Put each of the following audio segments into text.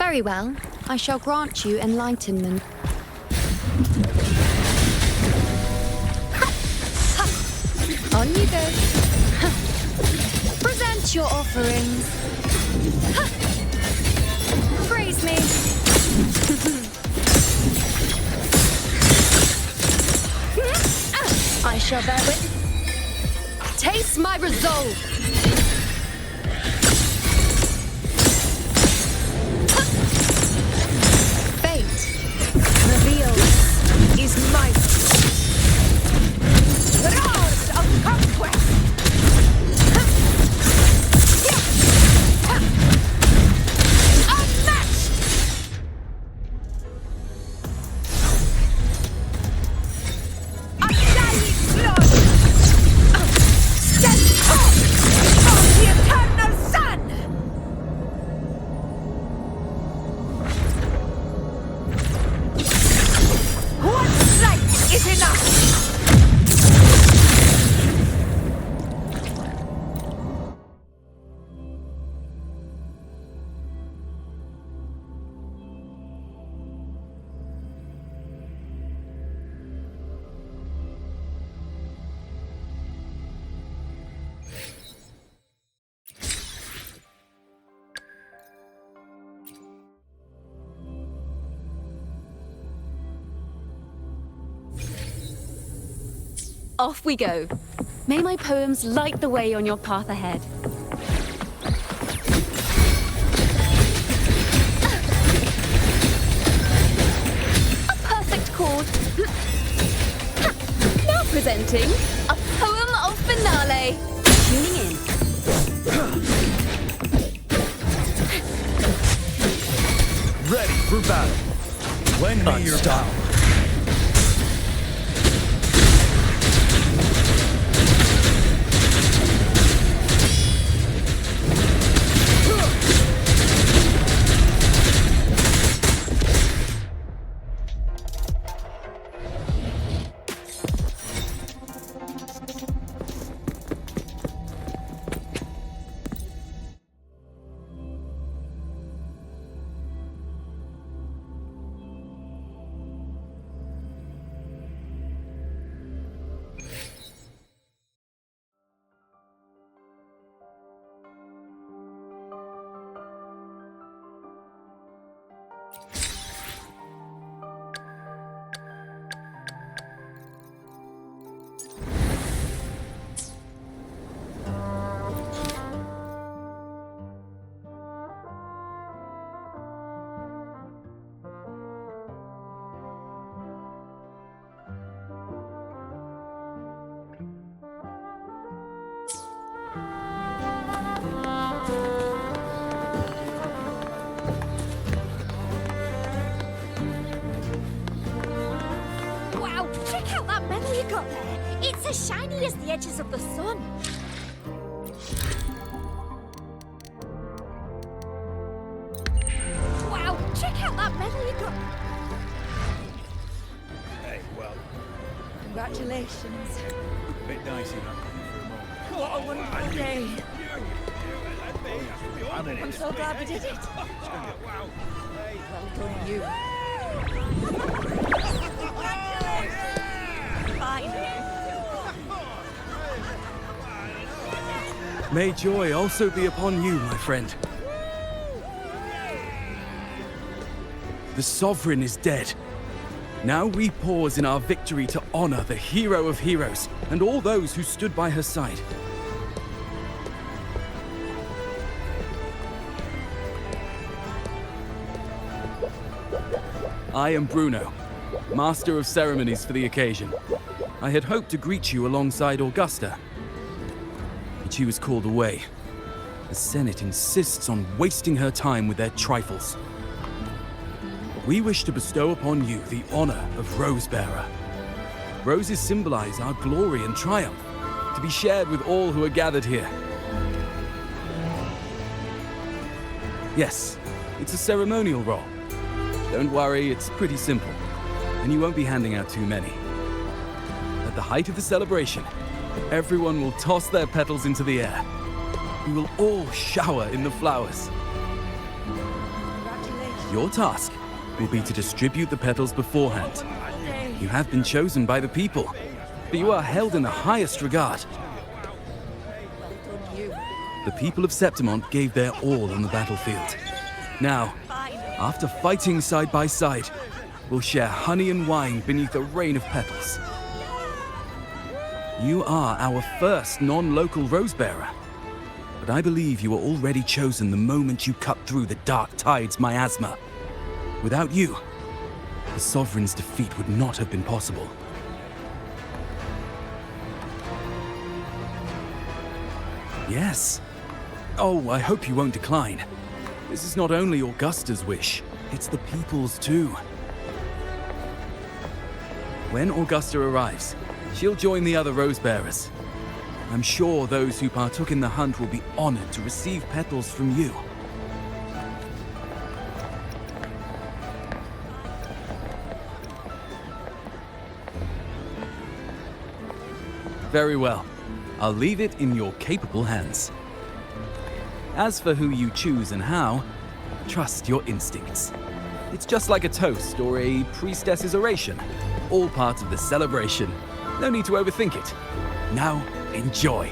Very well. I shall grant you enlightenment. On you go. Present your offerings. Praise me. I shall bear with. Taste my resolve. Fate reveals is might. The roars of conquest. Unmatched. Undying blood. Stand forth of the eternal sun. One sight is enough. Off we go. May my poems light the way on your path ahead. A perfect chord. Now presenting a poem of finale. Tuning in. Ready for battle. Lend me your power. Wow, check out that medal you got there. It's as shiny as the edges of the sun. Wow, check out that medal you got. Hey, well, Congratulations. a bit dicey not coming for a moment. What a wonderful day. I'm so glad we did it. Well done, you. Finally. May joy also be upon you, my friend. The Sovereign is dead. Now we pause in our victory to honor the hero of heroes and all those who stood by her side. I am Bruno, Master of Ceremonies for the occasion. I had hoped to greet you alongside Augusta, but she was called away. The Senate insists on wasting her time with their trifles. We wish to bestow upon you the honor of Rose-Bearer. Roses symbolize our glory and triumph, to be shared with all who are gathered here. Yes, it's a ceremonial role. Don't worry, it's pretty simple, and you won't be handing out too many. At the height of the celebration, everyone will toss their petals into the air. We will all shower in the flowers. Congratulations. Your task will be to distribute the petals beforehand. You have been chosen by the people, but you are held in the highest regard. The people of Septimont gave their all on the battlefield. Now, after fighting side by side, we'll share honey and wine beneath a rain of petals. You are our first non-local rose-bearer, but I believe you were already chosen the moment you cut through the dark tide's miasma. Without you, the Sovereign's defeat would not have been possible. Yes. Oh, I hope you won't decline. This is not only Augusta's wish, it's the people's too. When Augusta arrives, she'll join the other rose-bearers. I'm sure those who partook in the hunt will be honored to receive petals from you. Very well. I'll leave it in your capable hands. As for who you choose and how, trust your instincts. It's just like a toast or a priestess's oration. All part of the celebration. No need to overthink it. Now, enjoy.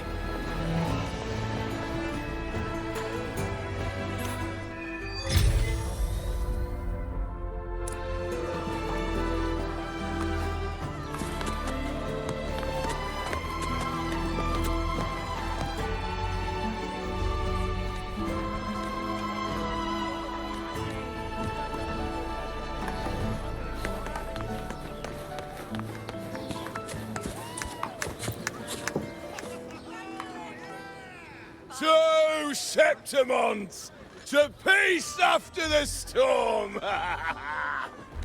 To Septimont! To peace after the storm!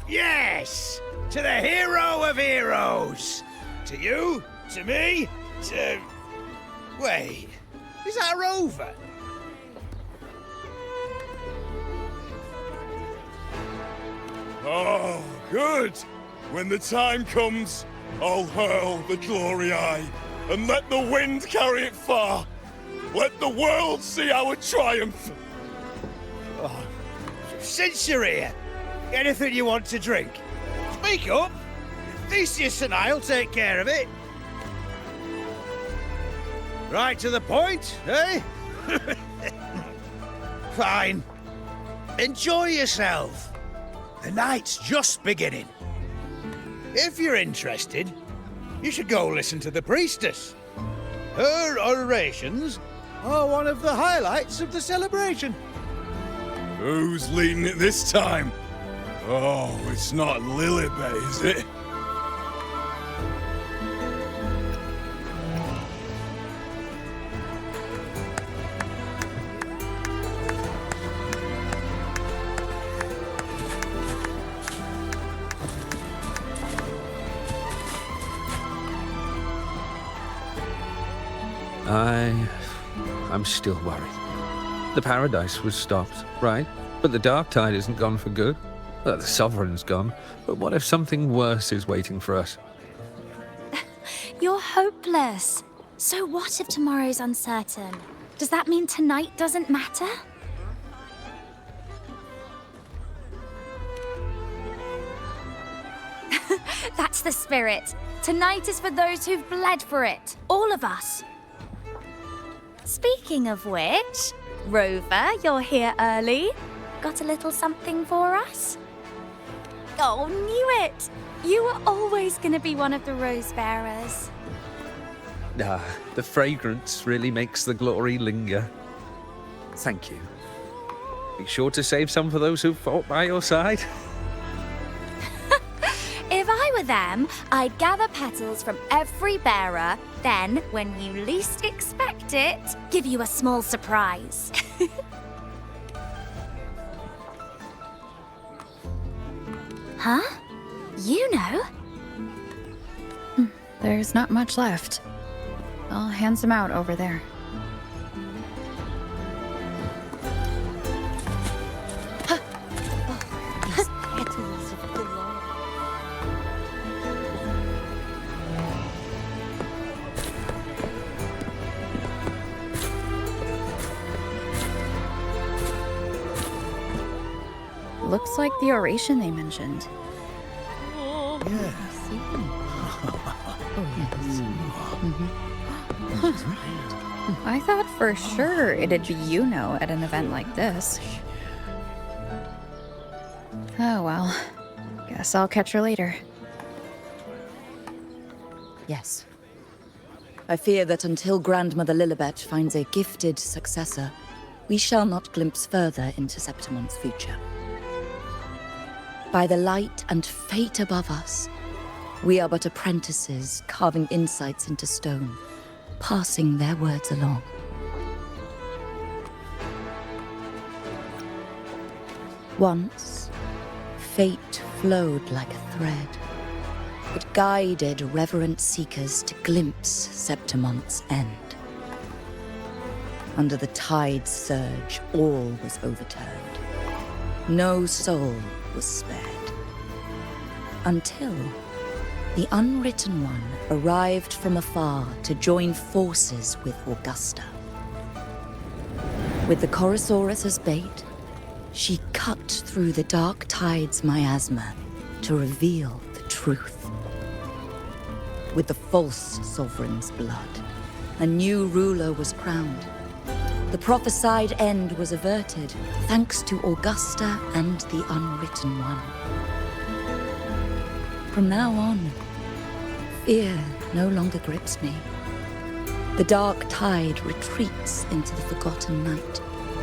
Yes! To the hero of heroes! To you, to me, to... Wait, is that a rover? Oh, good! When the time comes, I'll hurl the glory eye and let the wind carry it far. Let the world see our triumph! Oh, since you're here, anything you want to drink? Speak up! Theseus and I'll take care of it. Right to the point, eh? Fine. Enjoy yourself. The night's just beginning. If you're interested, you should go listen to the priestess. Her orations are one of the highlights of the celebration. Who's leading it this time? Oh, it's not Lilibet, is it? I'm still worried. The paradise was stopped, right? But the dark tide isn't gone for good. Well, the Sovereign's gone. But what if something worse is waiting for us? You're hopeless. So what if tomorrow's uncertain? Does that mean tonight doesn't matter? That's the spirit. Tonight is for those who've bled for it. All of us. Speaking of which, Rover, you're here early. Got a little something for us? Oh, knew it! You were always going to be one of the rose bearers. The fragrance really makes the glory linger. Thank you. Be sure to save some for those who fought by your side. If I were them, I'd gather petals from every bearer, then, when you least expect it, give you a small surprise. Huh? You know? There's not much left. I'll hand some out over there. These petals of glory. Looks like the oration they mentioned. Yeah. I thought for sure it'd be at an event like this. Oh well. Guess I'll catch her later. Yes. I fear that until Grandmother Lilibet finds a gifted successor, we shall not glimpse further into Septimont's future. By the light and fate above us, we are but apprentices carving insights into stone, passing their words along. Once, fate flowed like a thread. It guided reverent seekers to glimpse Septimont's end. Under the tide's surge, all was overturned. No soul was spared. Until the Unwritten One arrived from afar to join forces with Augusta. With the Chorosaurus as bait, she cut through the dark tide's miasma to reveal the truth. With the false sovereign's blood, a new ruler was crowned. The prophesied end was averted, thanks to Augusta and the Unwritten One. From now on, fear no longer grips me. The dark tide retreats into the forgotten night,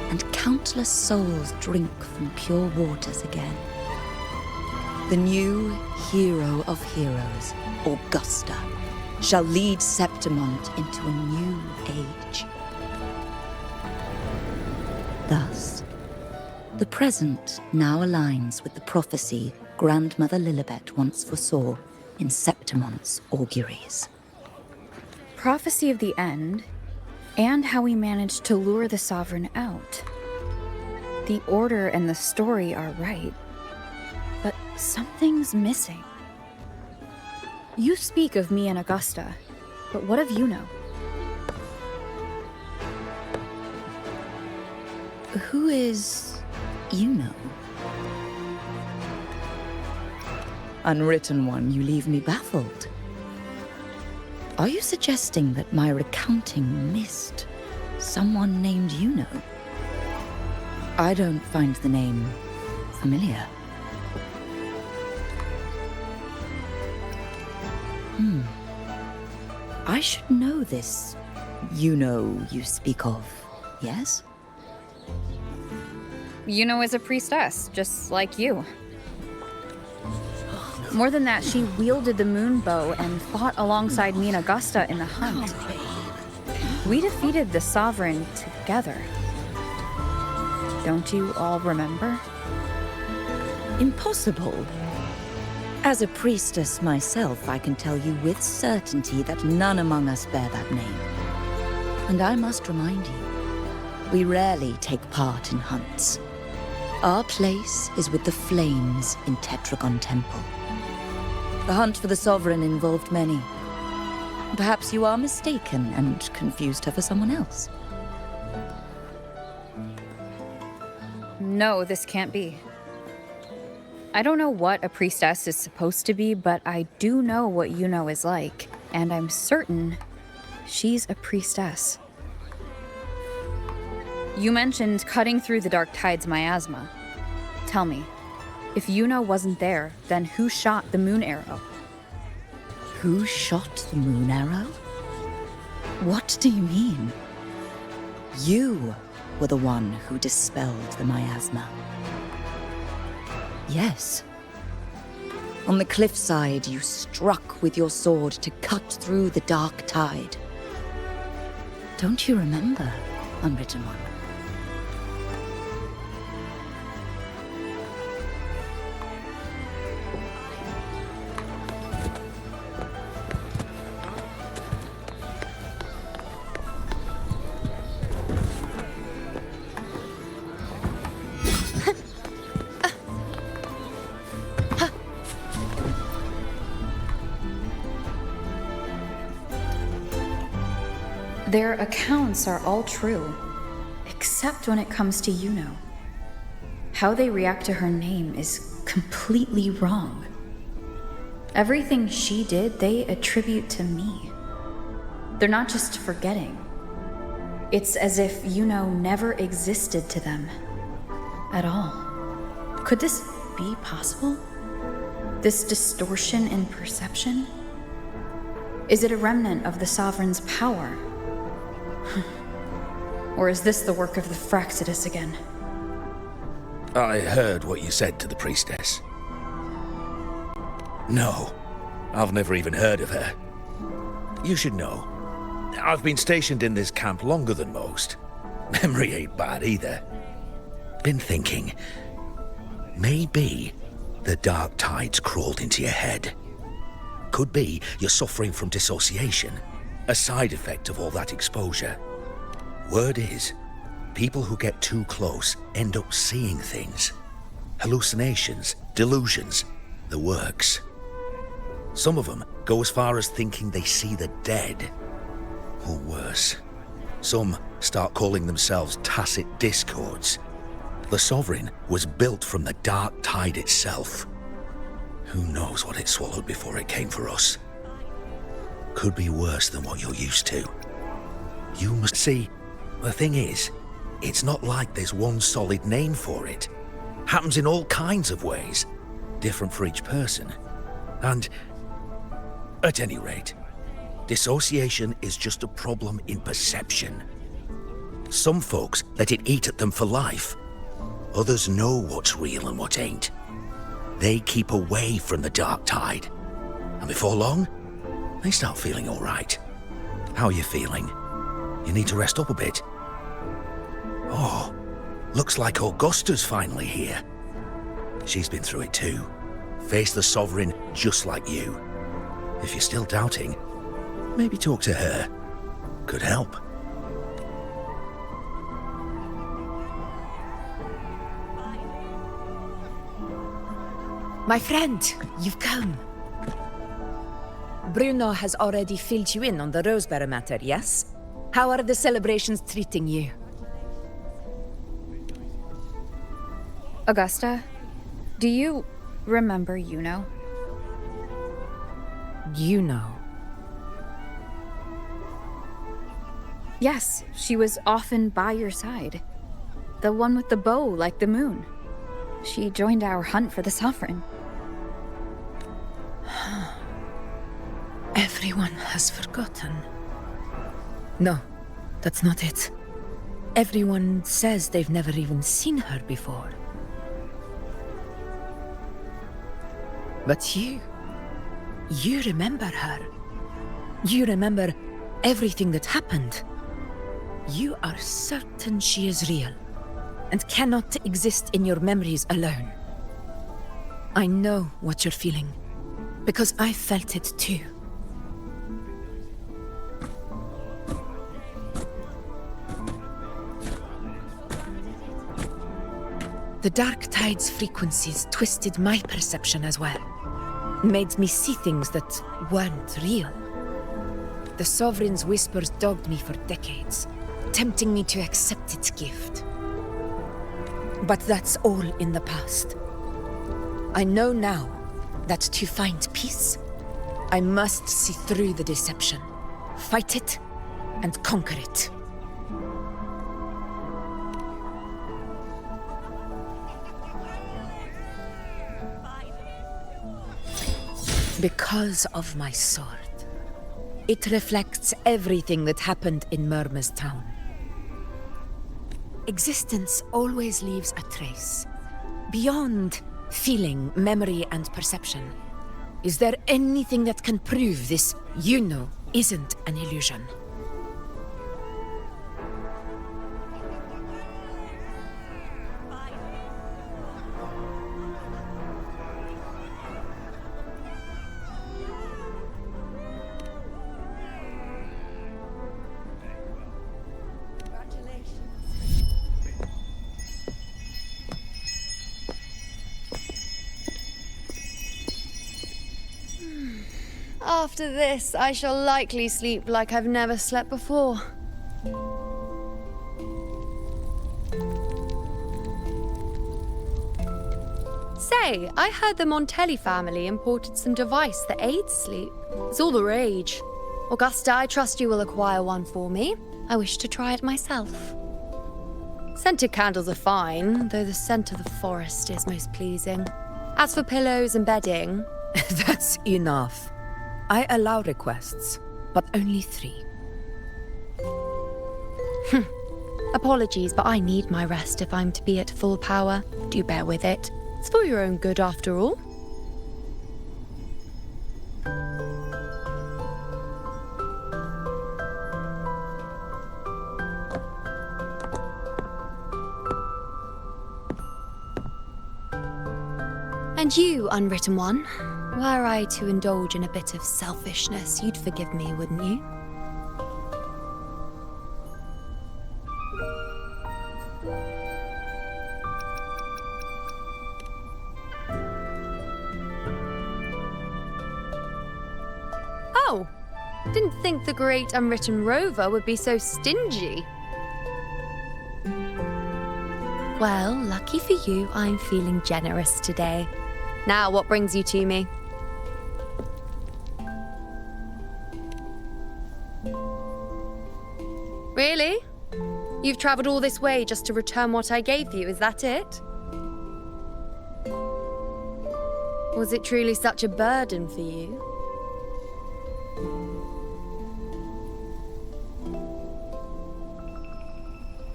and countless souls drink from pure waters again. The new hero of heroes, Augusta, shall lead Septimont into a new age. Thus, the present now aligns with the prophecy Grandmother Lilibet once foresaw in Septimont's auguries. Prophecy of the end, and how we managed to lure the Sovereign out. The order and the story are right, but something's missing. You speak of me and Augusta, but what of Yuno? Who is Yuno? Unwritten One, you leave me baffled. Are you suggesting that my recounting missed someone named Yuno? I don't find the name familiar. I should know this Yuno you speak of, yes? Yuno is a priestess, just like you. More than that, she wielded the moon bow and fought alongside me and Augusta in the hunt. We defeated the Sovereign together. Don't you all remember? Impossible. As a priestess myself, I can tell you with certainty that none among us bear that name. And I must remind you, we rarely take part in hunts. Our place is with the flames in Tetragon Temple. The hunt for the Sovereign involved many. Perhaps you are mistaken and confused her for someone else. No, this can't be. I don't know what a priestess is supposed to be, but I do know what Yuno is like, and I'm certain she's a priestess. You mentioned cutting through the dark tide's miasma. Tell me, if Yuno wasn't there, then who shot the moon arrow? Who shot the moon arrow? What do you mean? You were the one who dispelled the miasma. Yes. On the cliffside, you struck with your sword to cut through the dark tide. Don't you remember, Unwritten One? Their accounts are all true, except when it comes to Yuno. how they react to her name is completely wrong. Everything she did, they attribute to me. They're not just forgetting. It's as if Yuno never existed to them at all. Could this be possible? This distortion in perception? Is it a remnant of the Sovereign's power? Or is this the work of the Fraxidus again? I heard what you said to the priestess. No, I've never even heard of her. You should know, I've been stationed in this camp longer than most. Memory ain't bad either. Been thinking, maybe the dark tides crawled into your head. Could be you're suffering from dissociation, a side effect of all that exposure. Word is, people who get too close end up seeing things. Hallucinations, delusions, the works. Some of them go as far as thinking they see the dead. Or worse, some start calling themselves tacit discords. The Sovereign was built from the dark tide itself. Who knows what it swallowed before it came for us? Could be worse than what you're used to. You must see, the thing is, it's not like there's one solid name for it. Happens in all kinds of ways, different for each person. And, at any rate, dissociation is just a problem in perception. Some folks let it eat at them for life. Others know what's real and what ain't. They keep away from the dark tide. And before long, they start feeling all right. How are you feeling? You need to rest up a bit. Oh, looks like Augusta's finally here. She's been through it too. Faced the Sovereign just like you. If you're still doubting, maybe talk to her. Could help. My friend, you've come. Bruno has already filled you in on the Rosebearer matter, yes? How are the celebrations treating you? Augusta, do you remember Yuno? You know. Yes, she was often by your side. The one with the bow like the moon. She joined our hunt for the Sovereign. Everyone has forgotten. No, that's not it. Everyone says they've never even seen her before. But you remember her. You remember everything that happened. You are certain she is real, and cannot exist in your memories alone. I know what you're feeling, because I felt it too. The Dark Tide's frequencies twisted my perception as well. Made me see things that weren't real. The Sovereign's whispers dogged me for decades, tempting me to accept its gift. But that's all in the past. I know now that to find peace, I must see through the deception, fight it, and conquer it. Because of my sword. It reflects everything that happened in Murma's town. Existence always leaves a trace. Beyond feeling, memory, and perception. Is there anything that can prove this Yuno isn't an illusion? After this, I shall likely sleep like I've never slept before. Say, I heard the Montelli family imported some device that aids sleep. It's all the rage. Augusta, I trust you will acquire one for me. I wish to try it myself. Scented candles are fine, though the scent of the forest is most pleasing. As for pillows and bedding... That's enough. I allow requests, but only 3. Apologies, but I need my rest if I'm to be at full power. Do bear with it. It's for your own good, after all. And you, unwritten one, were I to indulge in a bit of selfishness, you'd forgive me, wouldn't you? Oh, didn't think the great unwritten rover would be so stingy. Well, lucky for you, I'm feeling generous today. Now, what brings you to me? Really? You've travelled all this way just to return what I gave you, is that it? Was it truly such a burden for you?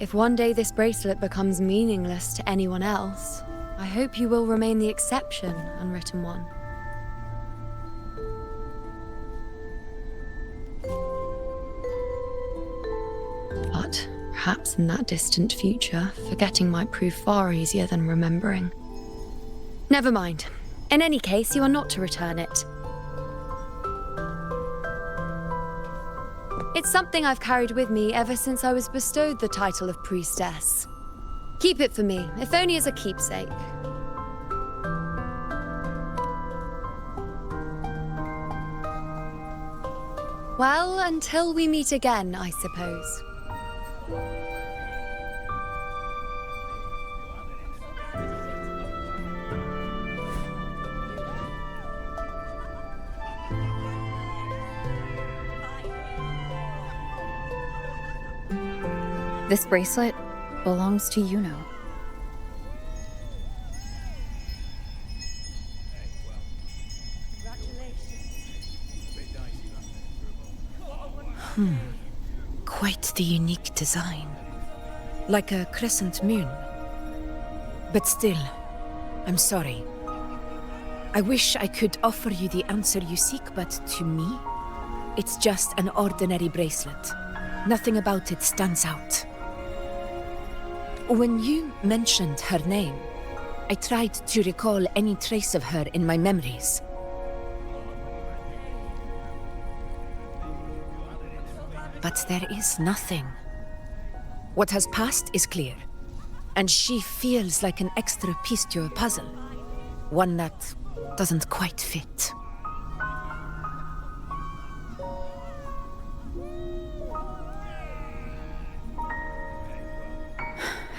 If one day this bracelet becomes meaningless to anyone else, I hope you will remain the exception, unwritten one. But perhaps in that distant future, forgetting might prove far easier than remembering. Never mind. In any case, you are not to return it. It's something I've carried with me ever since I was bestowed the title of priestess. Keep it for me, if only as a keepsake. Well, until we meet again, I suppose. This bracelet belongs to Yuno. Quite the unique design. Like a crescent moon. But still, I'm sorry. I wish I could offer you the answer you seek, but to me, it's just an ordinary bracelet. Nothing about it stands out. When you mentioned her name, I tried to recall any trace of her in my memories. But there is nothing. What has passed is clear, and she feels like an extra piece to a puzzle. One that doesn't quite fit.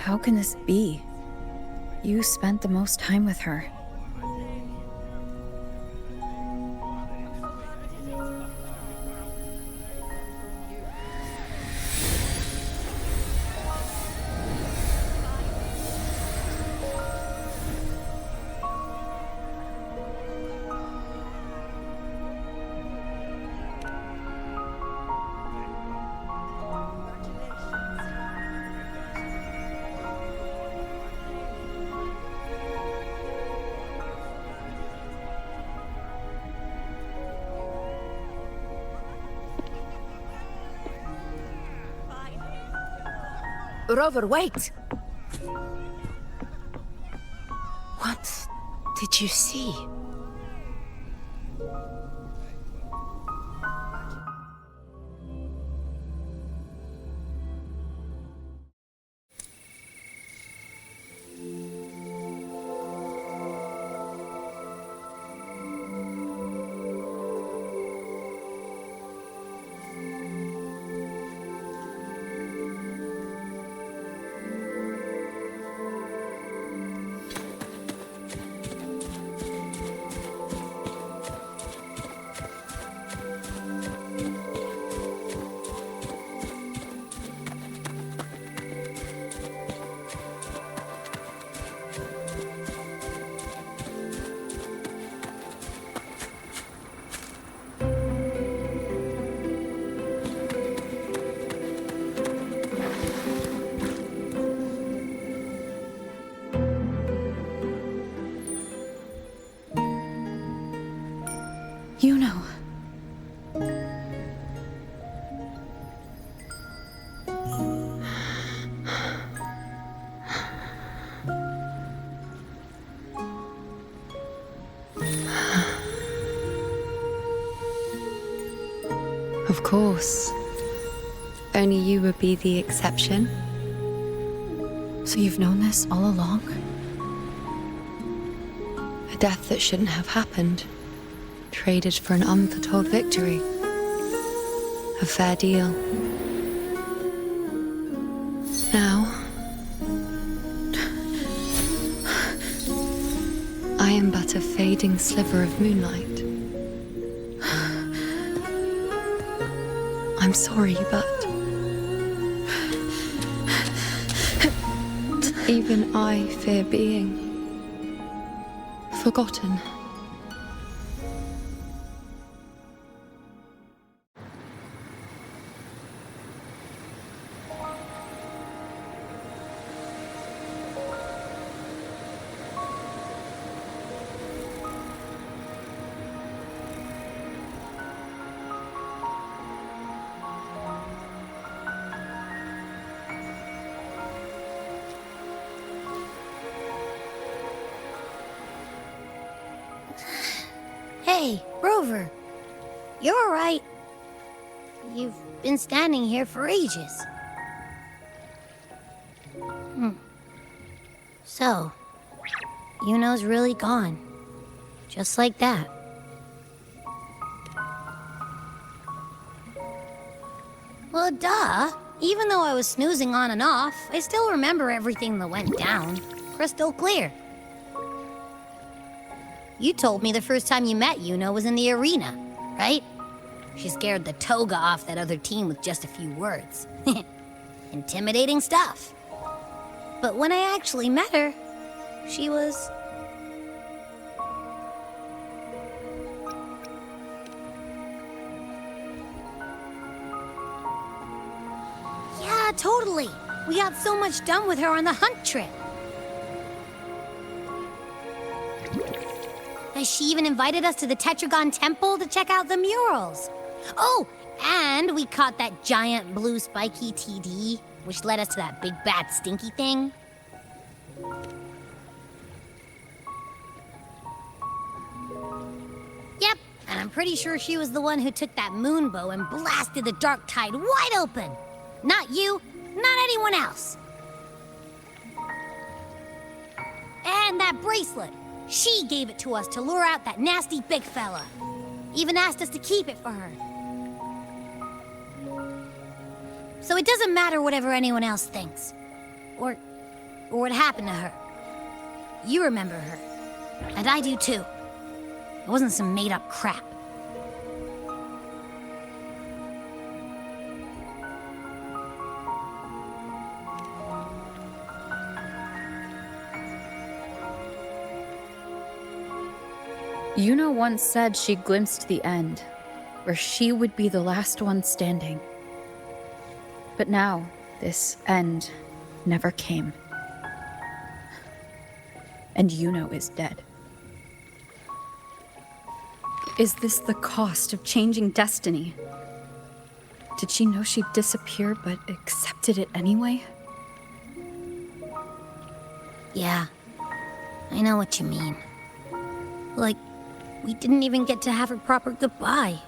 How can this be? You spent the most time with her. Rover, wait! What did you see? Of course. Only you would be the exception. So you've known this all along? A death that shouldn't have happened. Traded for an unforetold victory. A fair deal. Now, I am but a fading sliver of moonlight. I'm sorry, but even I fear being forgotten. Hey, Rover. You're all right. You've been standing here for ages. So, Yuno's really gone. Just like that. Well, duh. Even though I was snoozing on and off, I still remember everything that went down. Crystal clear. You told me the first time you met Yuno was in the arena, right? She scared the toga off that other team with just a few words. Intimidating stuff. But when I actually met her, she was... Yeah, totally. We got so much done with her on the hunt trip. She even invited us to the Tetragon Temple to check out the murals. Oh, and we caught that giant blue spiky TD, which led us to that big bad stinky thing. Yep, and I'm pretty sure she was the one who took that moon bow and blasted the dark tide wide open. Not you, not anyone else. And that bracelet. She gave it to us to lure out that nasty big fella. Even asked us to keep it for her. So it doesn't matter whatever anyone else thinks. Or what happened to her. You remember her. And I do too. It wasn't some made-up crap. Yuno once said she glimpsed the end, where she would be the last one standing. But now, this end never came. And Yuno is dead. Is this the cost of changing destiny? Did she know she'd disappear, but accepted it anyway? Yeah, I know what you mean. Like, we didn't even get to have a proper goodbye.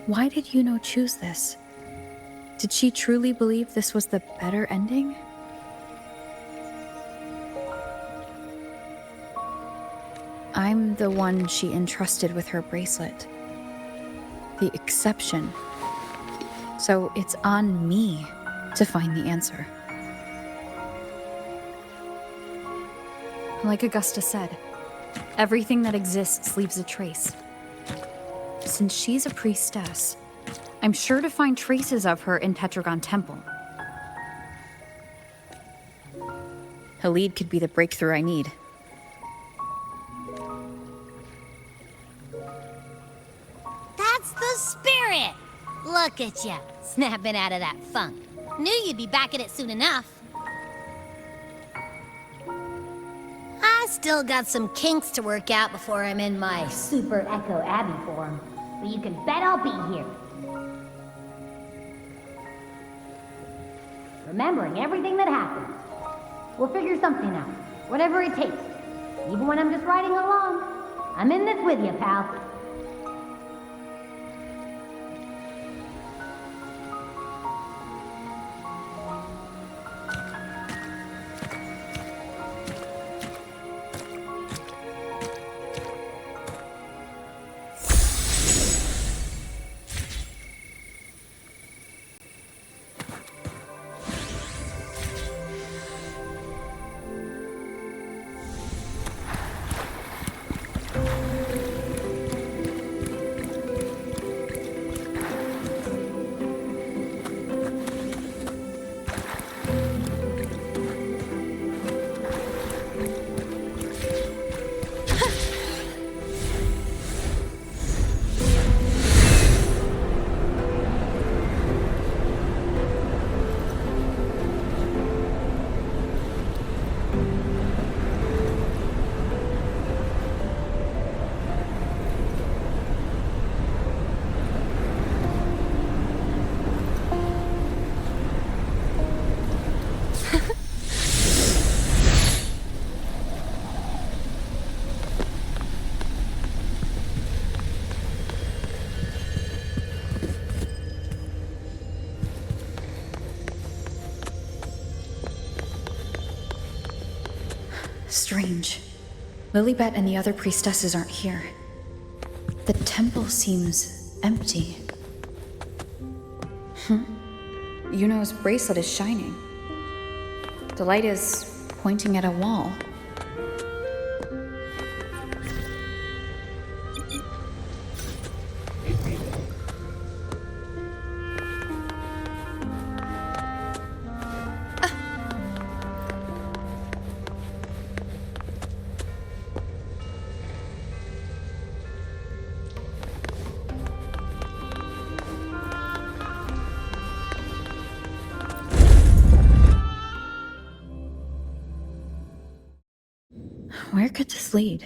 Why did Yuno choose this? Did she truly believe this was the better ending? I'm the one she entrusted with her bracelet. The exception. So it's on me to find the answer. Like Augusta said, everything that exists leaves a trace. Since she's a priestess, I'm sure to find traces of her in Tetragon Temple. Halid could be the breakthrough I need. That's the spirit! Look at ya, snapping out of that funk. Knew you'd be back at it soon enough. I still got some kinks to work out before I'm in my Super Echo Abbey form, but you can bet I'll be here. Remembering everything that happened. We'll figure something out, whatever it takes, even when I'm just riding along. I'm in this with you, pal. Strange. Lilibet and the other priestesses aren't here. The temple seems empty. Yuno's bracelet is shining. The light is pointing at a wall. Where could this lead?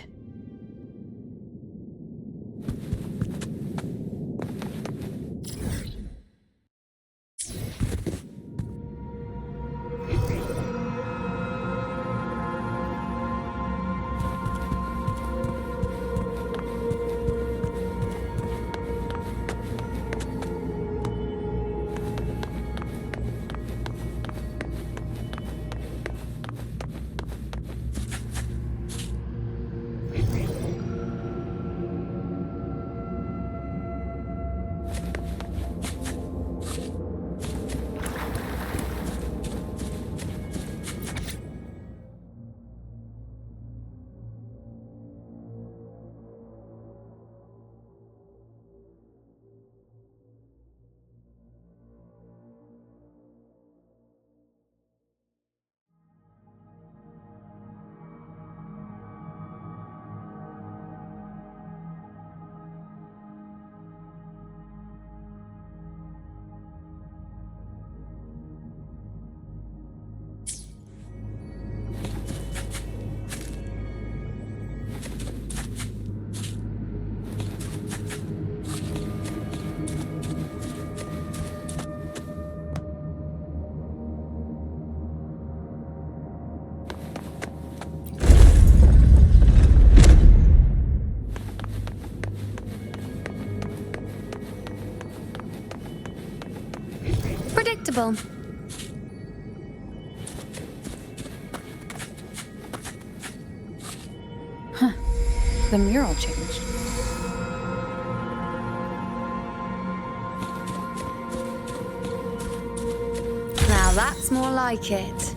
Predictable. The mural changed. Now that's more like it.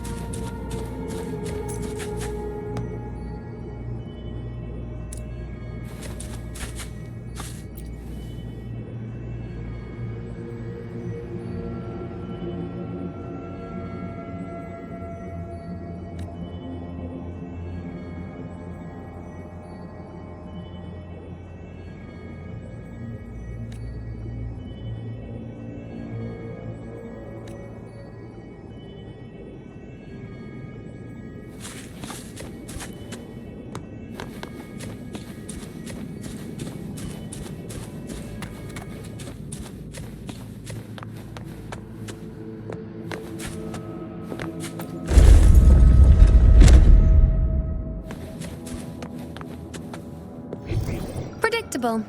predictable.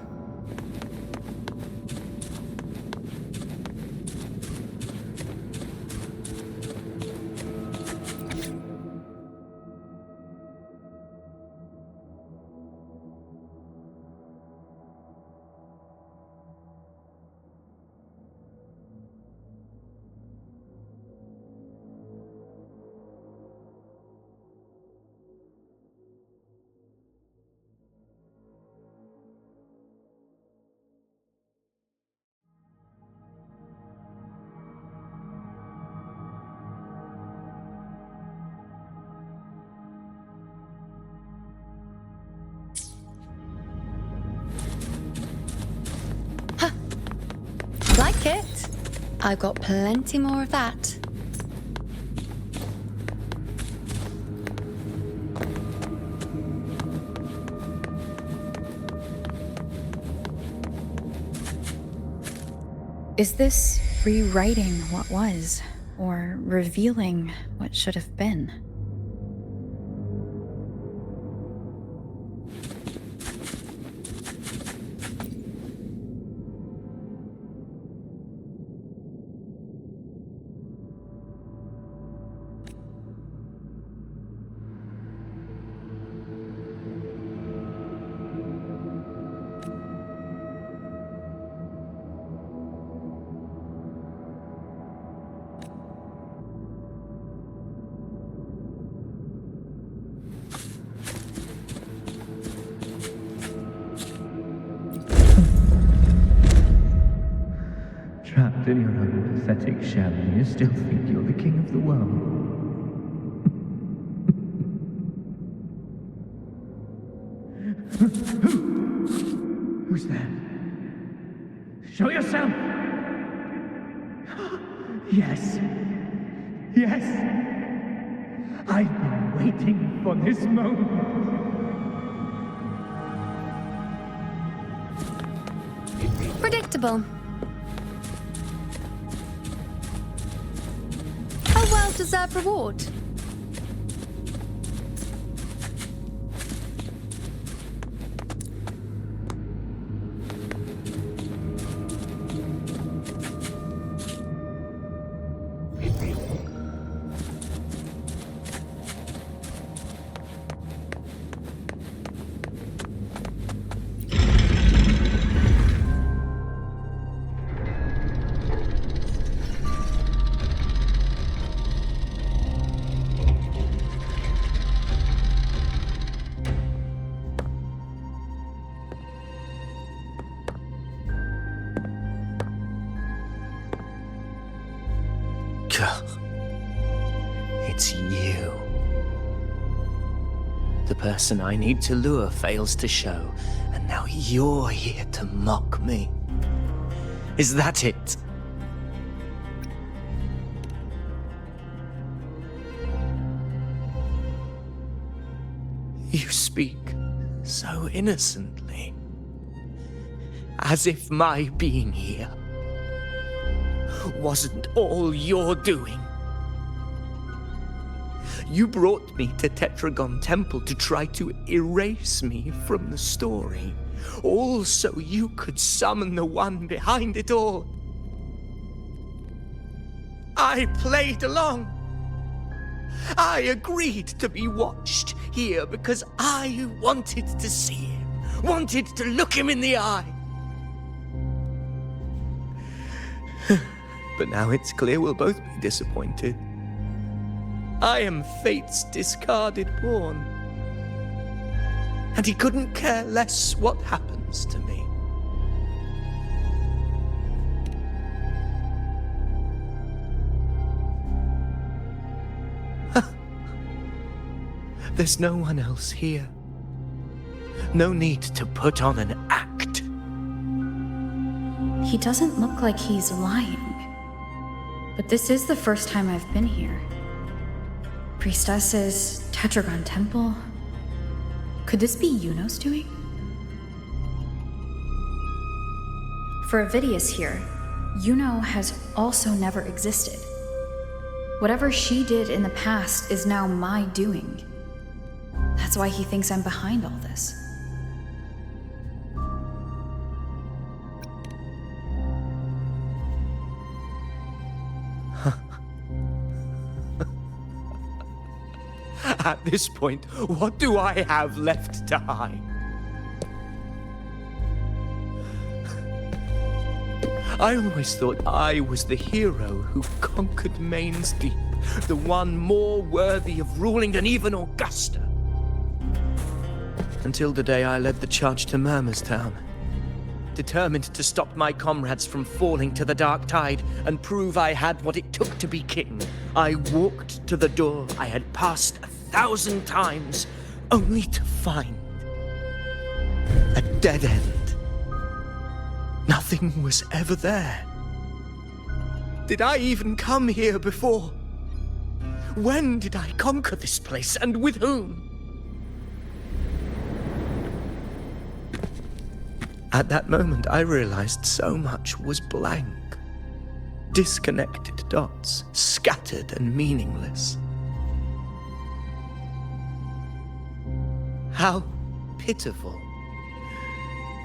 Like it? I've got plenty more of that. Is this rewriting what was, or revealing what should have been? Trapped in your own pathetic shell, and you still think you're the king of the world. Who's there? Show yourself! Yes. Yes. I've been waiting for this moment. Predictable. A well-deserved reward. It's you. The person I need to lure fails to show, and now you're here to mock me. Is that it? You speak so innocently, as if my being here wasn't all you're doing. You brought me to Tetragon Temple to try to erase me from the story, all so you could summon the one behind it all. I played along. I agreed to be watched here because I wanted to see him, wanted to look him in the eye. But now it's clear we'll both be disappointed. I am fate's discarded pawn. And he couldn't care less what happens to me. There's no one else here. No need to put on an act. He doesn't look like he's lying. But this is the first time I've been here. Priestesses, Tetragon Temple. Could this be Yuno's doing? For Avidius here, Yuno has also never existed. Whatever she did in the past is now my doing. That's why he thinks I'm behind all this. At this point, what do I have left to hide? I always thought I was the hero who conquered Main's Deep, the one more worthy of ruling than even Augusta. Until the day I led the charge to Murmur's Town. Determined to stop my comrades from falling to the dark tide and prove I had what it took to be king, I walked to the door I had passed 1,000 times, only to find a dead end. Nothing was ever there. Did I even come here before? When did I conquer this place, and with whom? At that moment, I realized so much was blank. Disconnected dots, scattered and meaningless. How pitiful.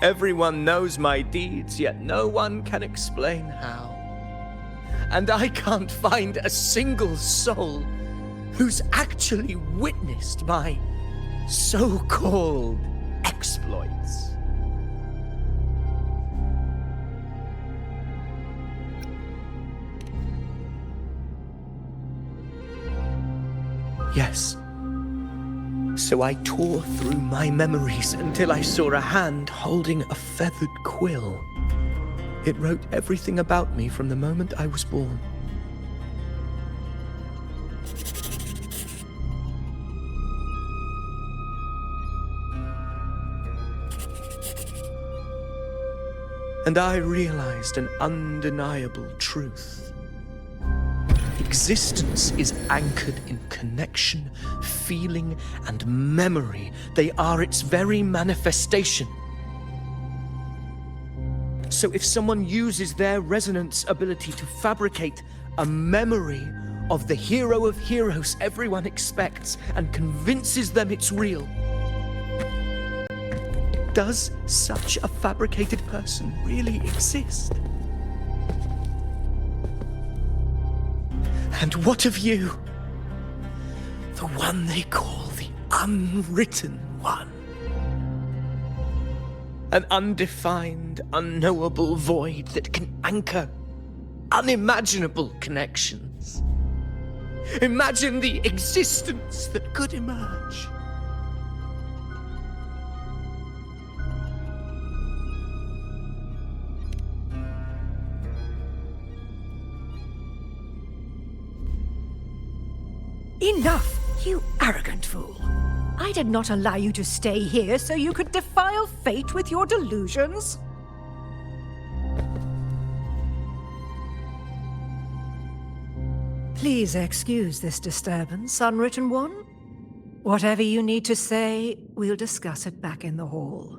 Everyone knows my deeds, yet no one can explain how. And I can't find a single soul who's actually witnessed my so-called exploits. Yes. So I tore through my memories until I saw a hand holding a feathered quill. It wrote everything about me from the moment I was born. And I realized an undeniable truth. Existence is anchored in connection, feeling, and memory. They are its very manifestation. So if someone uses their resonance ability to fabricate a memory of the hero of heroes everyone expects and convinces them it's real, does such a fabricated person really exist? And what of you? The one they call the unwritten one. An undefined, unknowable void that can anchor unimaginable connections. Imagine the existence that could emerge. Enough, you arrogant fool. I did not allow you to stay here so you could defile fate with your delusions. Please excuse this disturbance, Unwritten One. Whatever you need to say, we'll discuss it back in the hall.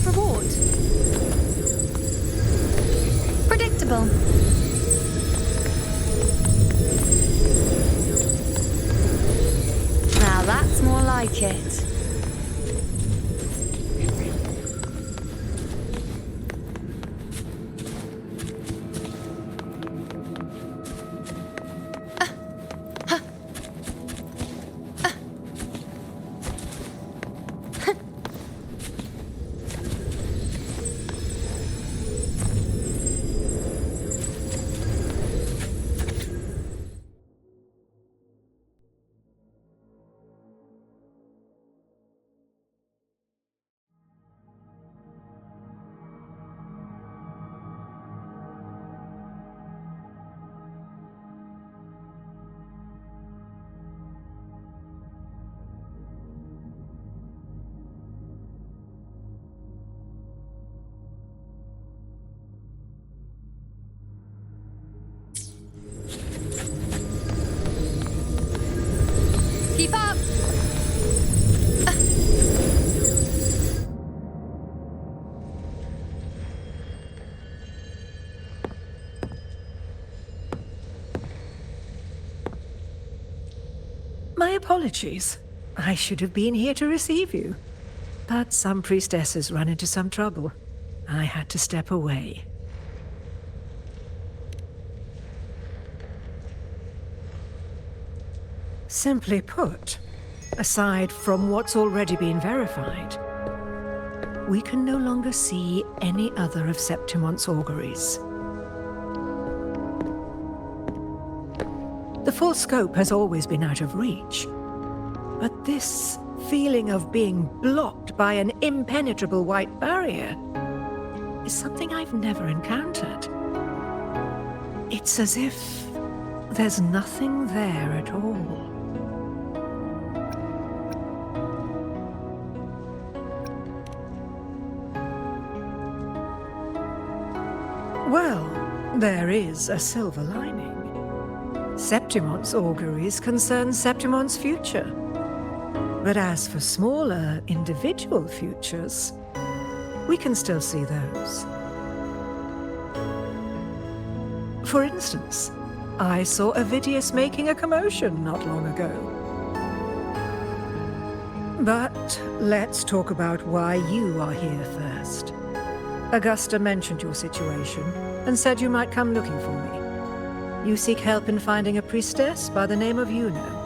Reward. Predictable. Now that's more like it. Apologies. I should have been here to receive you. But some priestesses run into some trouble. I had to step away. Simply put, aside from what's already been verified, we can no longer see any other of Septimont's auguries. The full scope has always been out of reach, but this feeling of being blocked by an impenetrable white barrier is something I've never encountered. It's as if there's nothing there at all. Well, there is a silver lining. Septimont's auguries concern Septimont's future. But as for smaller, individual futures, we can still see those. For instance, I saw Avidius making a commotion not long ago. But let's talk about why you are here first. Augusta mentioned your situation and said you might come looking for me. You seek help in finding a priestess by the name of Yuno.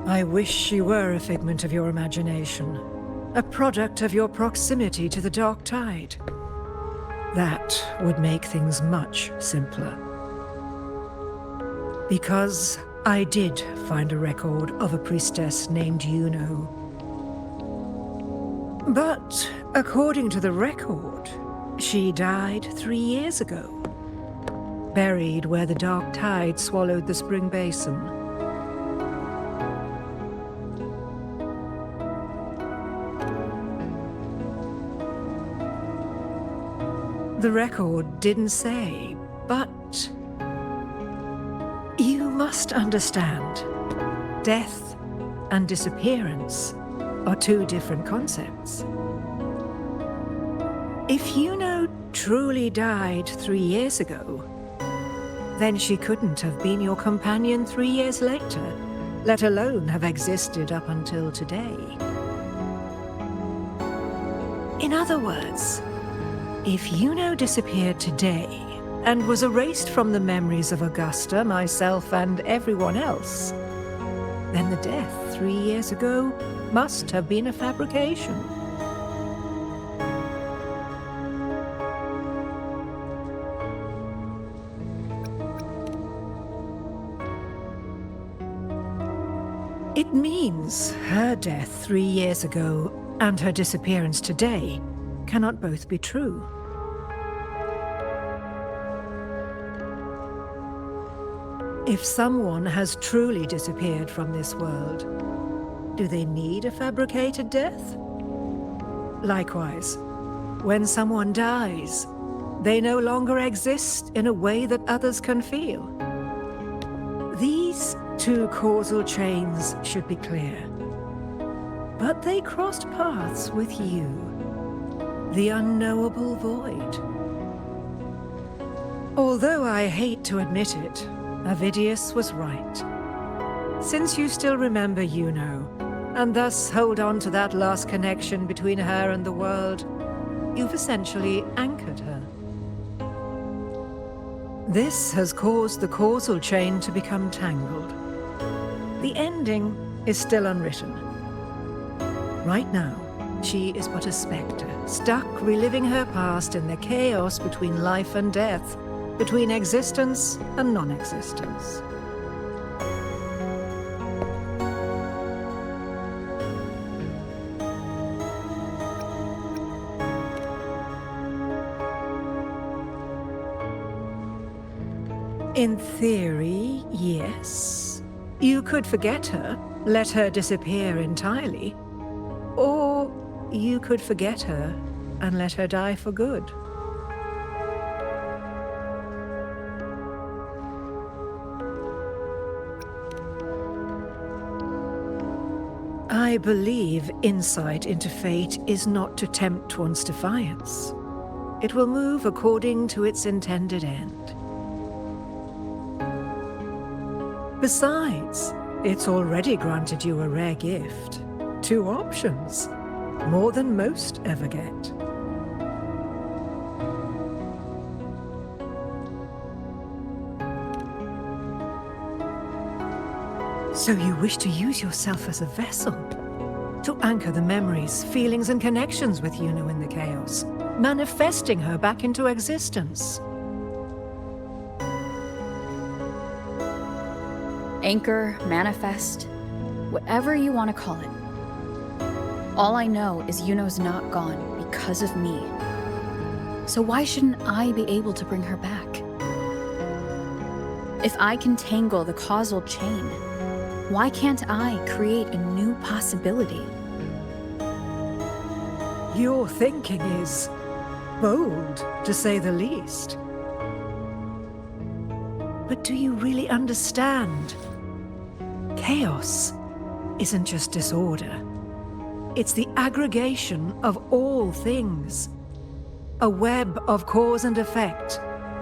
I wish she were a figment of your imagination, a product of your proximity to the Dark Tide. That would make things much simpler. Because I did find a record of a priestess named Yuno. But according to the record, she died 3 years ago, buried where the Dark Tide swallowed the spring basin. The record didn't say, but you must understand, death and disappearance are two different concepts. If Yuno truly died 3 years ago, then she couldn't have been your companion 3 years later, let alone have existed up until today. In other words, if Yuno disappeared today and was erased from the memories of Augusta, myself, and everyone else, then the death 3 years ago must have been a fabrication. It means her death 3 years ago and her disappearance today cannot both be true. If someone has truly disappeared from this world, do they need a fabricated death? Likewise, when someone dies, they no longer exist in a way that others can feel. These two causal chains should be clear. But they crossed paths with you, the unknowable void. Although I hate to admit it, Avidius was right. Since you still remember Yuno, and thus hold on to that last connection between her and the world, you've essentially anchored her. This has caused the causal chain to become tangled. The ending is still unwritten. Right now, she is but a spectre, stuck reliving her past in the chaos between life and death, between existence and non-existence. In theory, yes. You could forget her, let her disappear entirely. Or you could forget her and let her die for good. I I believe insight into fate is not to tempt one's defiance. It will move according to its intended end. Besides, it's already granted you a rare gift. 2 options, more than most ever get. So you wish to use yourself as a vessel? To anchor the memories, feelings, and connections with Yuno in the chaos, manifesting her back into existence. Anchor, manifest, whatever you want to call it. All I know is Yuno's not gone because of me. So why shouldn't I be able to bring her back? If I can tangle the causal chain, why can't I create a new possibility? Your thinking is bold, to say the least. But do you really understand? Chaos isn't just disorder. It's the aggregation of all things. A web of cause and effect.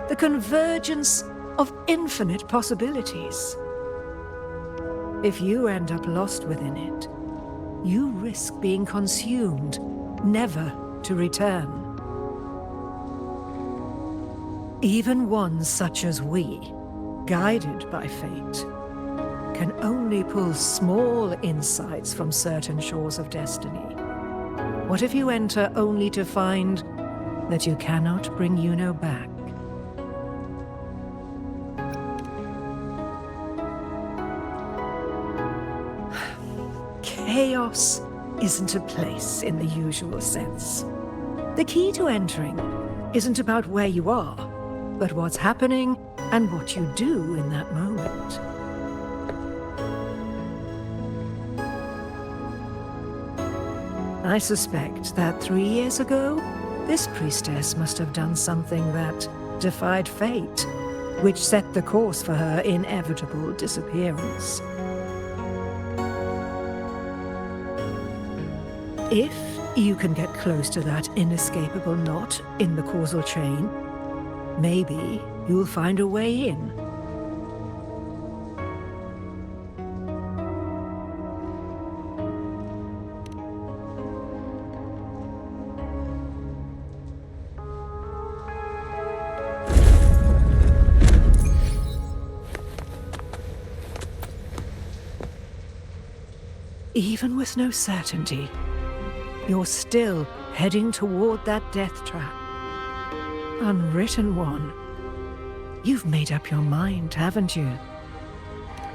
The convergence of infinite possibilities. If you end up lost within it, you risk being consumed, never to return. Even ones such as we, guided by fate, can only pull small insights from certain shores of destiny. What if you enter only to find that you cannot bring Yuno back? Chaos isn't a place in the usual sense. The key to entering isn't about where you are, but what's happening and what you do in that moment. I suspect that 3 years ago, this priestess must have done something that defied fate, which set the course for her inevitable disappearance. If you can get close to that inescapable knot in the causal chain, maybe you'll find a way in. Even with no certainty, you're still heading toward that death trap. Unwritten one. You've made up your mind, haven't you?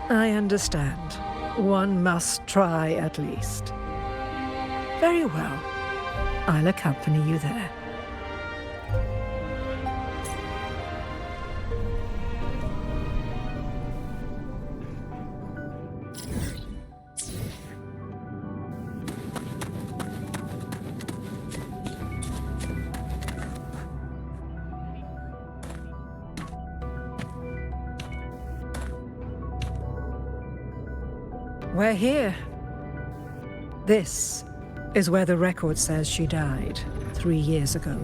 I understand. One must try at least. Very well. I'll accompany you there. We're here. This is where the record says she died 3 years ago.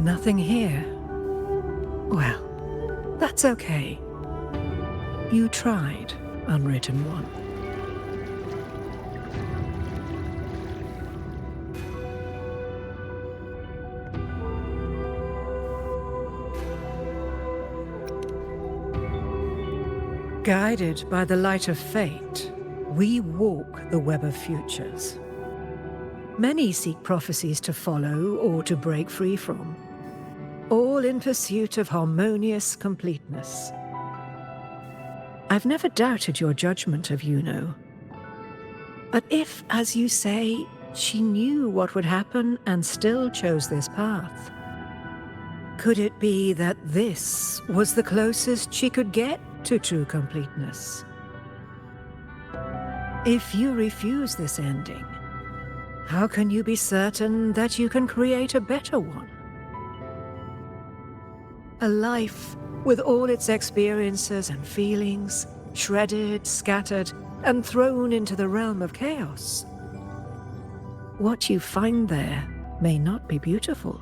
Nothing here. Well, that's okay. You tried, Unwritten One. Guided by the light of fate, we walk the web of futures. Many seek prophecies to follow or to break free from, all in pursuit of harmonious completeness. I've never doubted your judgment of Yuno. But if, as you say, she knew what would happen and still chose this path. Could it be that this was the closest she could get to true completeness? If you refuse this ending, how can you be certain that you can create a better one? A life with all its experiences and feelings, shredded, scattered, and thrown into the realm of chaos. What you find there may not be beautiful.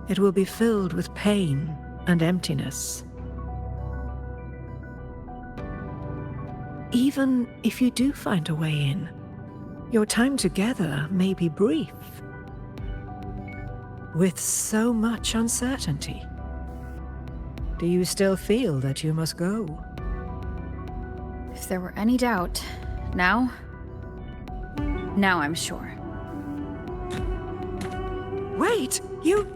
It will be filled with pain and emptiness. Even if you do find a way in, your time together may be brief, with so much uncertainty. Do you still feel that you must go? If there were any doubt, now I'm sure. Wait, you...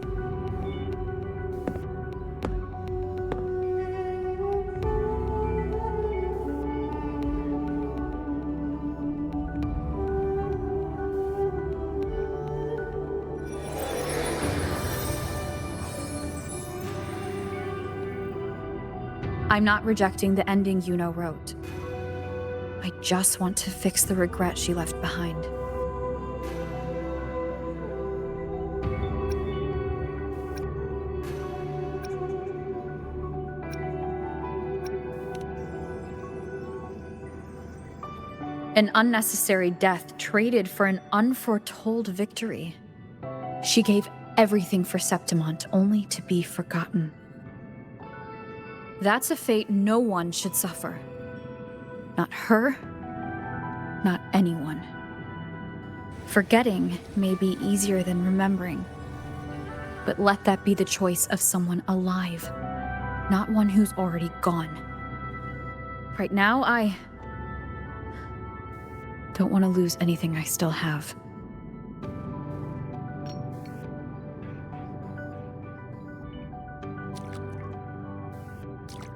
I'm not rejecting the ending Yuno wrote. I just want to fix the regret she left behind. An unnecessary death traded for an unforetold victory. She gave everything for Septimont, only to be forgotten. That's a fate no one should suffer. Not her, not anyone. Forgetting may be easier than remembering, but let that be the choice of someone alive, not one who's already gone. Right now, I don't want to lose anything I still have.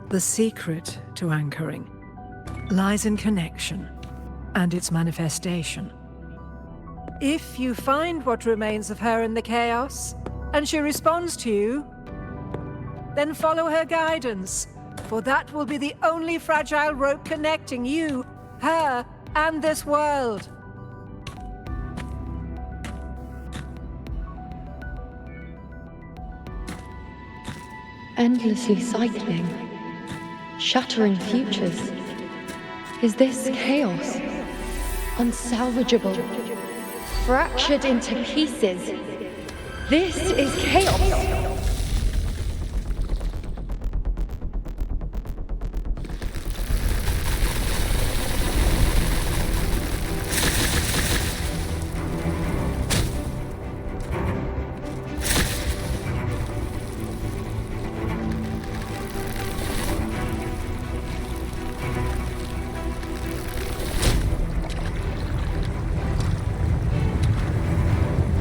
The secret to anchoring lies in connection and its manifestation. If you find what remains of her in the chaos, and she responds to you, then follow her guidance, for that will be the only fragile rope connecting you, her, and this world. Endlessly cycling, shattering futures. Is this chaos? Unsalvageable, fractured into pieces. This is chaos!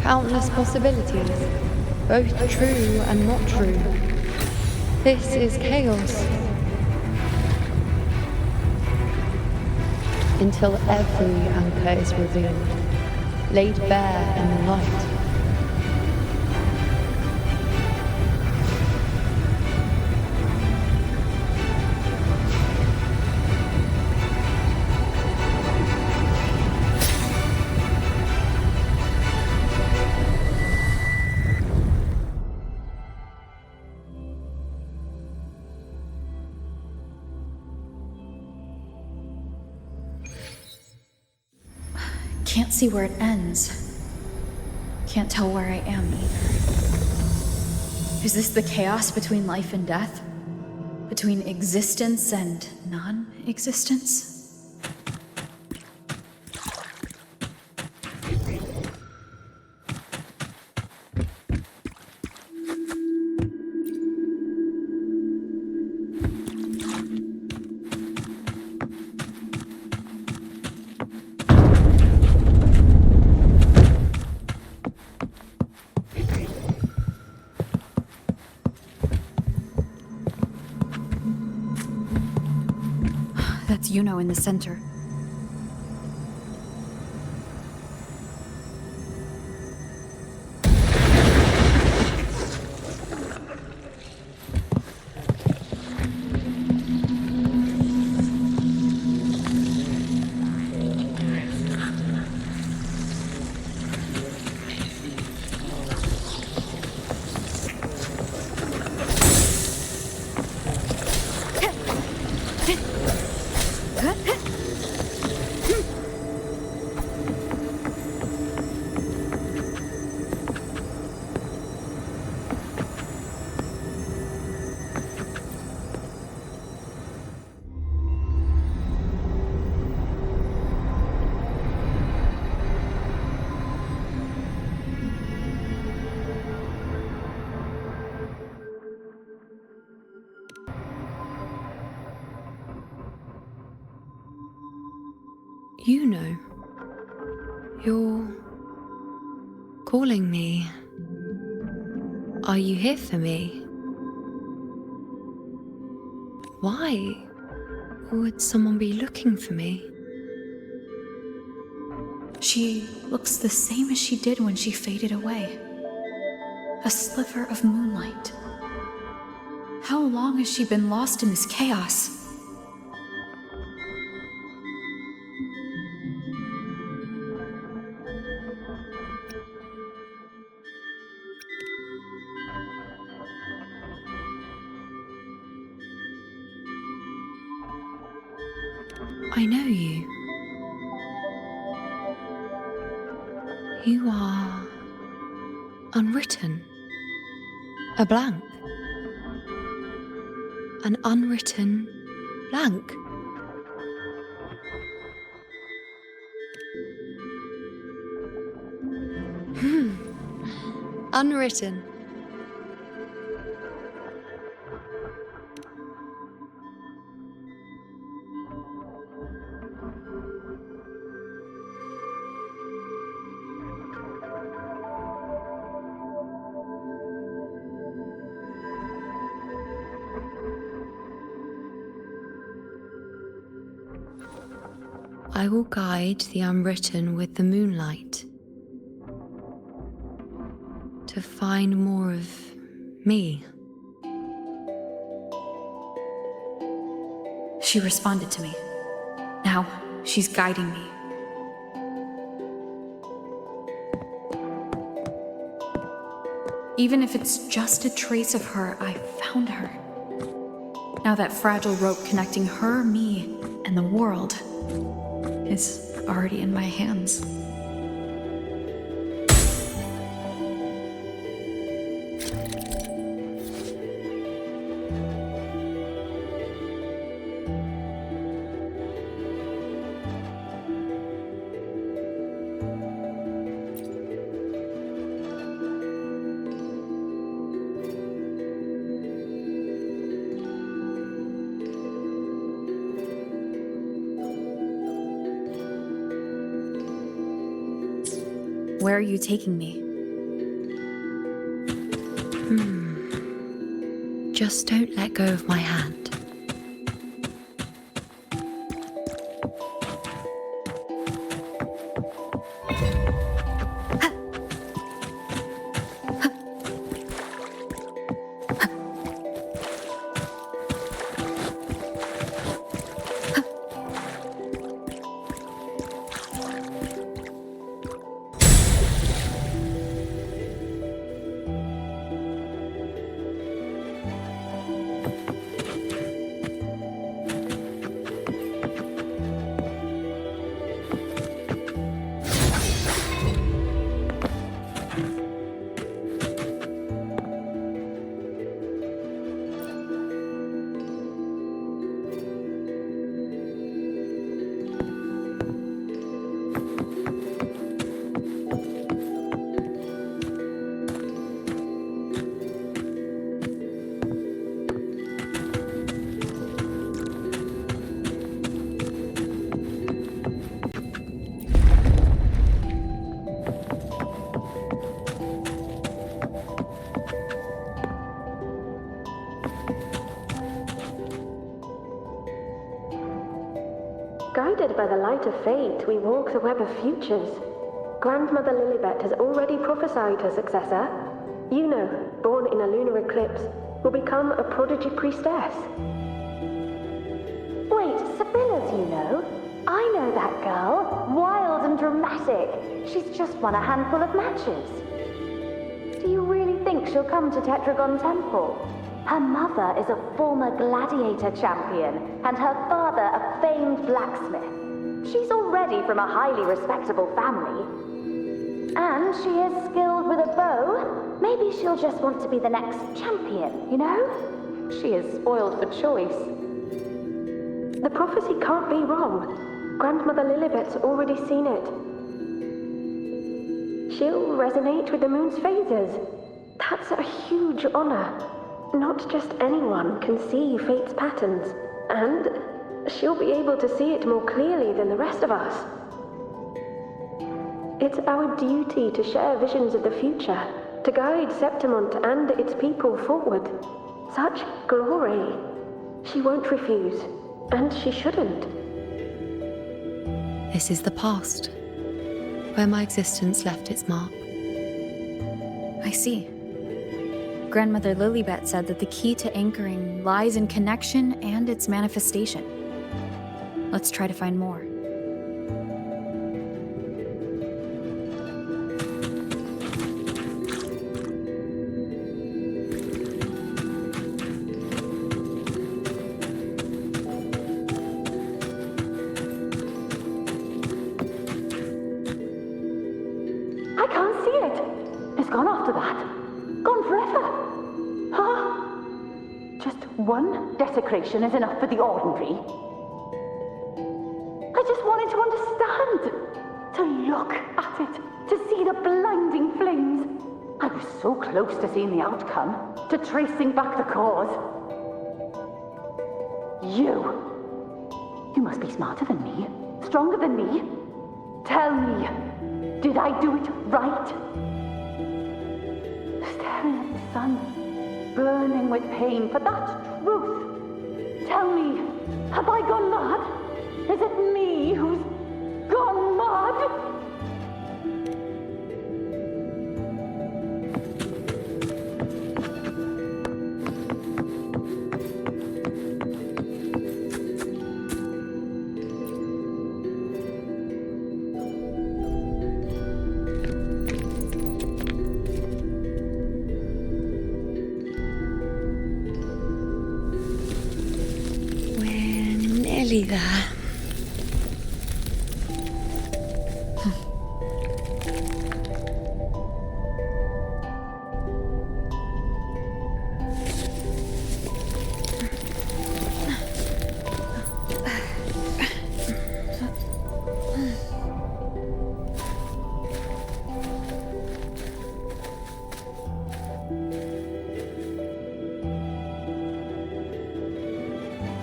Countless possibilities, both true and not true. This is chaos. Until every anchor is revealed, laid bare in the light. Can't see where it ends. Can't tell where I am either. Is this the chaos between life and death? Between existence and non-existence? That's Yuno in the center. You know. You're calling me. Are you here for me? Why would someone be looking for me? She looks the same as she did when she faded away. A sliver of moonlight. How long has she been lost in this chaos? I know you. You are unwritten. A blank. An unwritten blank. Unwritten. I will guide the unwritten with the moonlight to find more of me. She responded to me. Now, she's guiding me. Even if it's just a trace of her, I found her. Now that fragile rope connecting her, me, and the world is already in my hands. Where are you taking me? Just don't let go of my hand. Guided by the light of fate, we walk the web of futures. Grandmother Lilibet has already prophesied her successor. Yuno, born in a lunar eclipse, will become a prodigy priestess. Wait, Sibylla's Yuno? I know that girl. Wild and dramatic. She's just won a handful of matches. Do you really think she'll come to Tetragon Temple? Her mother is a former gladiator champion, and her father a famed blacksmith. She's already from a highly respectable family. And she is skilled with a bow. Maybe she'll just want to be the next champion, you know? She is spoiled for choice. The prophecy can't be wrong. Grandmother Lilibet's already seen it. She'll resonate with the moon's phases. That's a huge honor. Not just anyone can see fate's patterns, and she'll be able to see it more clearly than the rest of us. It's our duty to share visions of the future, to guide Septimont and its people forward. Such glory. She won't refuse, and she shouldn't. This is the past, where my existence left its mark. I see. Grandmother Lilibet said that the key to anchoring lies in connection and its manifestation. Let's try to find more. I can't see it. It's gone after that. Gone forever. Huh? Just one desecration is enough for the ordinary. I just wanted to understand. To look at it. To see the blinding flames. I was so close to seeing the outcome. To tracing back the cause. You must be smarter than me. Stronger than me. Tell me. Did I do it right? Staring at the sun, burning with pain for that truth. Tell me, have I gone mad? Is it me who's gone mad? Nearly there.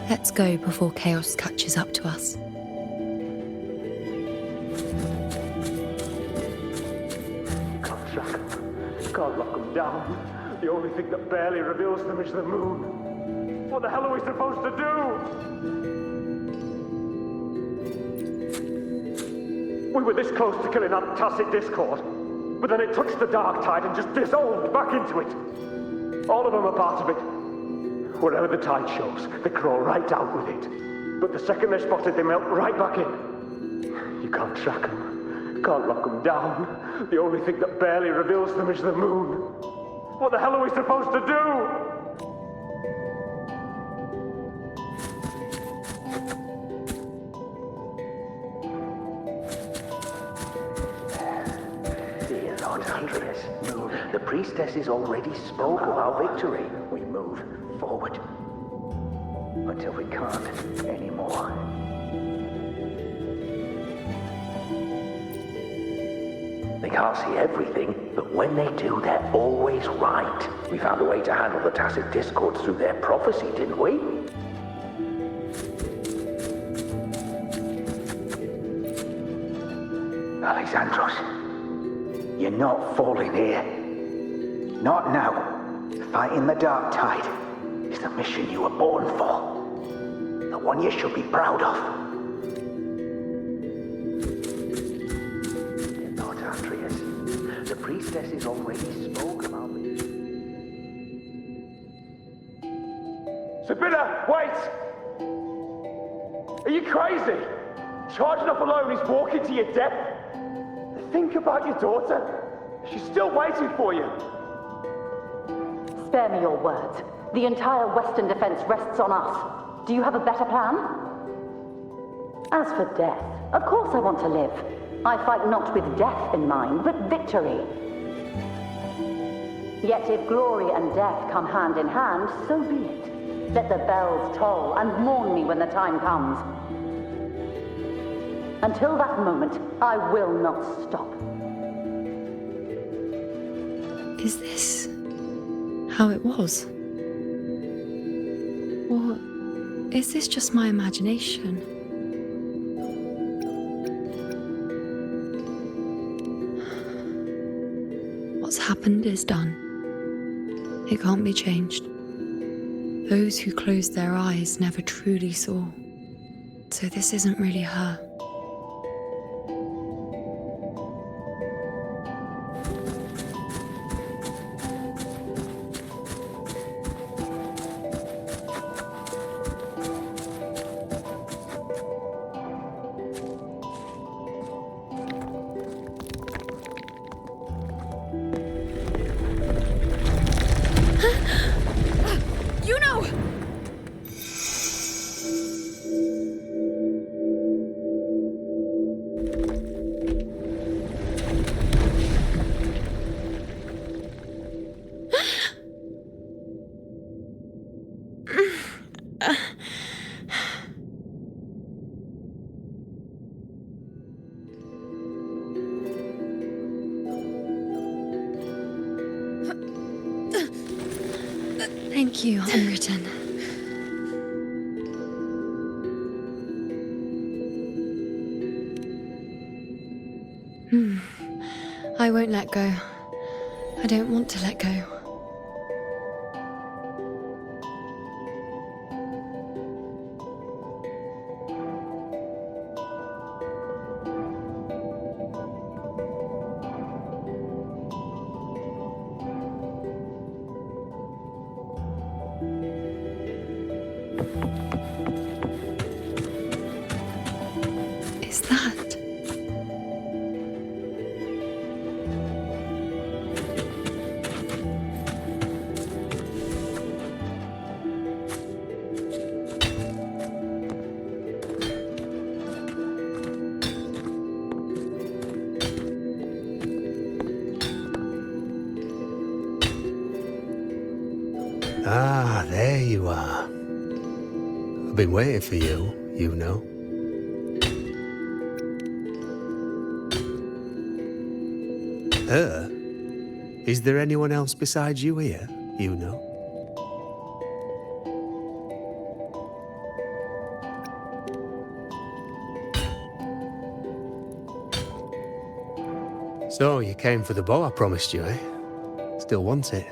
Let's go before chaos catches up to us. Can't track them. Can't lock them down. The only thing that barely reveals them is the moon. What the hell are we supposed to do? We were this close to killing that tacit discord, but then it touched the dark tide and just dissolved back into it. All of them are part of it. Wherever the tide shows, they crawl right out with it. But the second they're spotted, they melt right back in. You can't track them. Can't lock them down. The only thing that barely reveals them is the moon. What the hell are we supposed to do? Dear Lord Andreas, the priestesses already spoke of our victory. We move forward until we can't anymore. They can't see everything, but when they do, they're always right. We found a way to handle the tacit discord through their prophecy, didn't we? Alexandros, you're not falling here. Not now. Fighting the dark tide is the mission you were born for. The one you should be proud of. Lord Andreas, the priestesses already spoke about it. Sabina, wait! Are you crazy? Charging up alone is walking to your death. Think about your daughter. She's still waiting for you. Spare me your words. The entire Western defense rests on us. Do you have a better plan? As for death, of course I want to live. I fight not with death in mind, but victory. Yet if glory and death come hand in hand, so be it. Let the bells toll and mourn me when the time comes. Until that moment, I will not stop. Is this how it was? Or Is this just my imagination? What's happened is done. It can't be changed. Those who closed their eyes never truly saw. So this isn't really her. You know! Thank you, Unwritten. I won't let go. I don't want to let go. Is that? Ah, there you are. I've been waiting for you, you know. Her? Is there anyone else besides you here, you know? So, you came for the bow I promised you, eh? Still want it?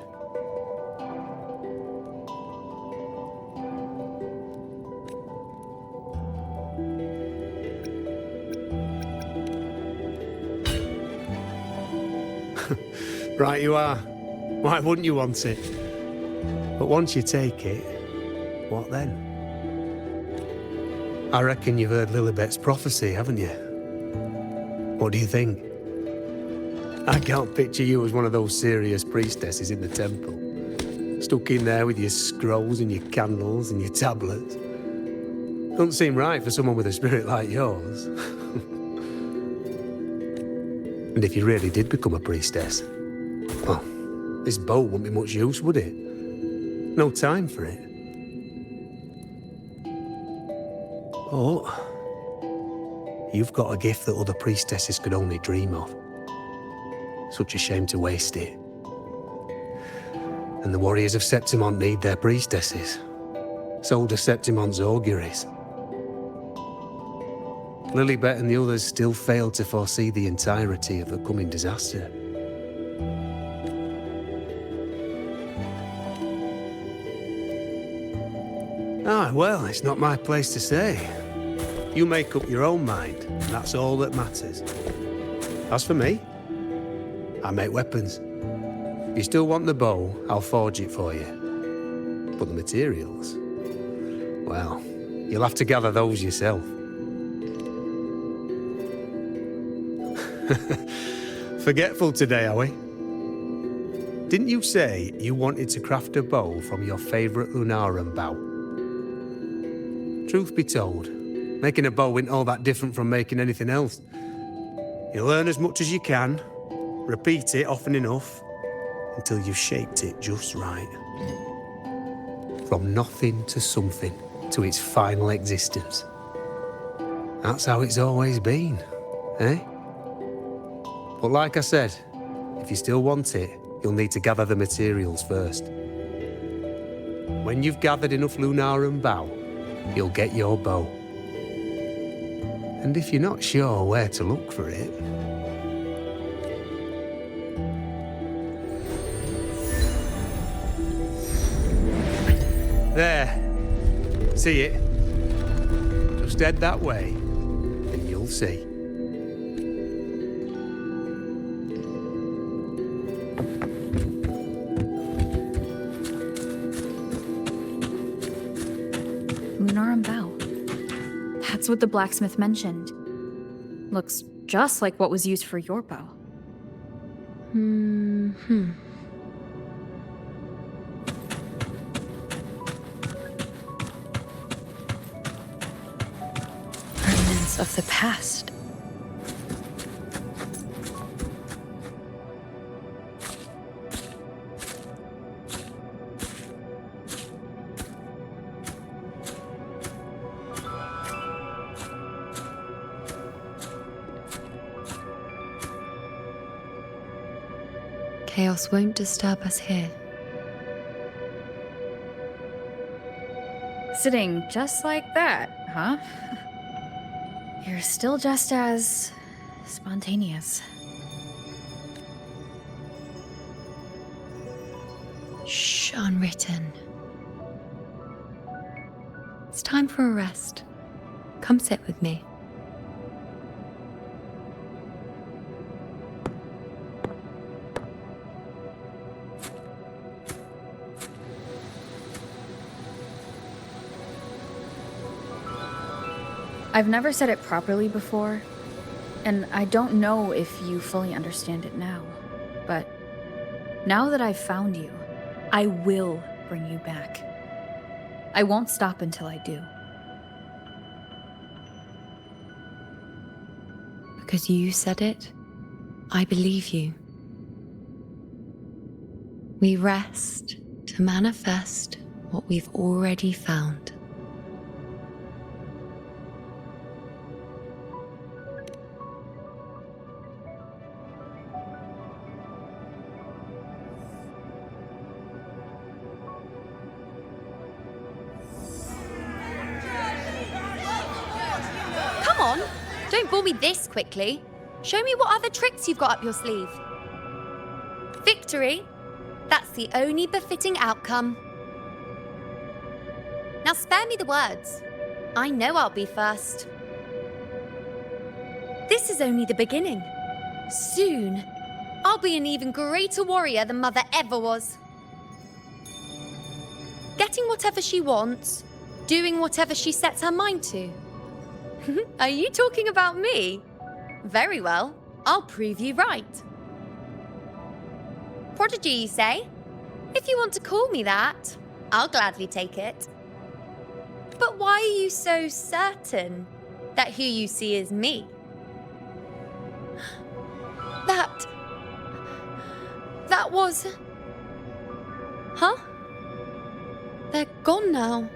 Right you are. Why wouldn't you want it? But once you take it, what then? I reckon you've heard Lilibet's prophecy, haven't you? What do you think? I can't picture you as one of those serious priestesses in the temple. Stuck in there with your scrolls and your candles and your tablets. Doesn't seem right for someone with a spirit like yours. And if you really did become a priestess, well, this bow wouldn't be much use, would it? No time for it. But you've got a gift that other priestesses could only dream of. Such a shame to waste it. And the warriors of Septimont need their priestesses. So do Septimont's auguries. Lilibet and the others still failed to foresee the entirety of the coming disaster. Ah, well, it's not my place to say. You make up your own mind, and that's all that matters. As for me, I make weapons. If you still want the bow, I'll forge it for you. But the materials, well, you'll have to gather those yourself. Forgetful today, are we? Didn't you say you wanted to craft a bow from your favourite Lunarum bow? Truth be told, making a bow isn't all that different from making anything else. You learn as much as you can, repeat it often enough, until you've shaped it just right. From nothing to something, to its final existence. That's how it's always been, eh? But like I said, if you still want it, you'll need to gather the materials first. When you've gathered enough Lunarum bow, you'll get your bow. And if you're not sure where to look for it, there. See it? Just head that way, and you'll see. Lunarum bow. That's what the blacksmith mentioned. Looks just like what was used for your bow. Remnants of the past. Chaos won't disturb us here. Sitting just like that, huh? You're still just as spontaneous. Shh, unwritten. It's time for a rest. Come sit with me. I've never said it properly before, and I don't know if you fully understand it now, but now that I've found you, I will bring you back. I won't stop until I do. Because you said it, I believe you. We rest to manifest what we've already found. Come on, don't bore me this quickly. Show me what other tricks you've got up your sleeve. Victory? That's the only befitting outcome. Now spare me the words. I know I'll be first. This is only the beginning. Soon, I'll be an even greater warrior than Mother ever was. Getting whatever she wants, doing whatever she sets her mind to. Are you talking about me? Very well, I'll prove you right. Prodigy, you say? If you want to call me that, I'll gladly take it. But why are you so certain that who you see is me? That was... Huh? They're gone now.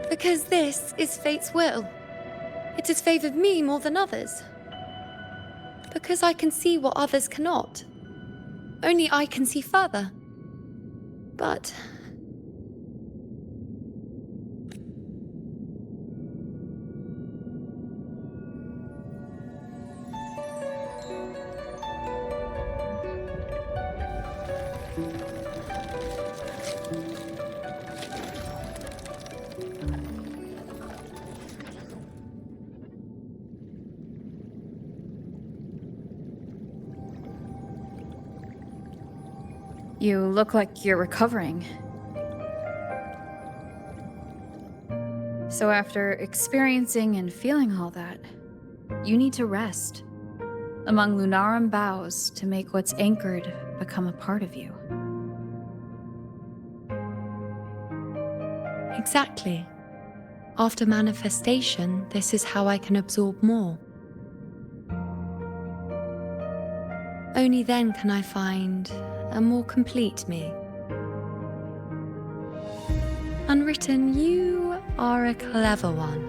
Because this is fate's will. It has favored me more than others. Because I can see what others cannot. Only I can see further. But... You look like you're recovering. So after experiencing and feeling all that, you need to rest among Lunarum boughs to make what's anchored become a part of you. Exactly. After manifestation, this is how I can absorb more. Only then can I find a more complete me. Unwritten, you are a clever one.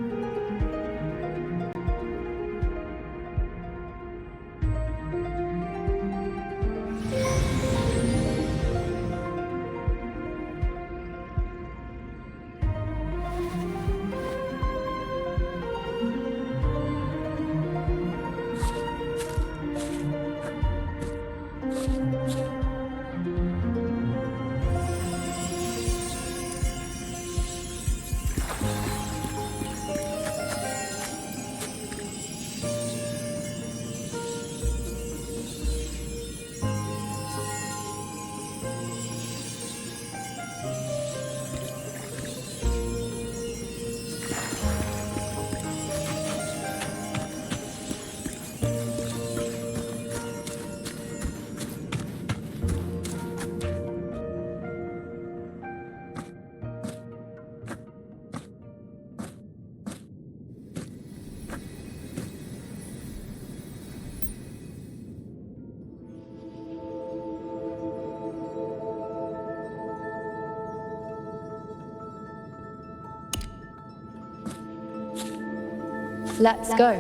Let's go.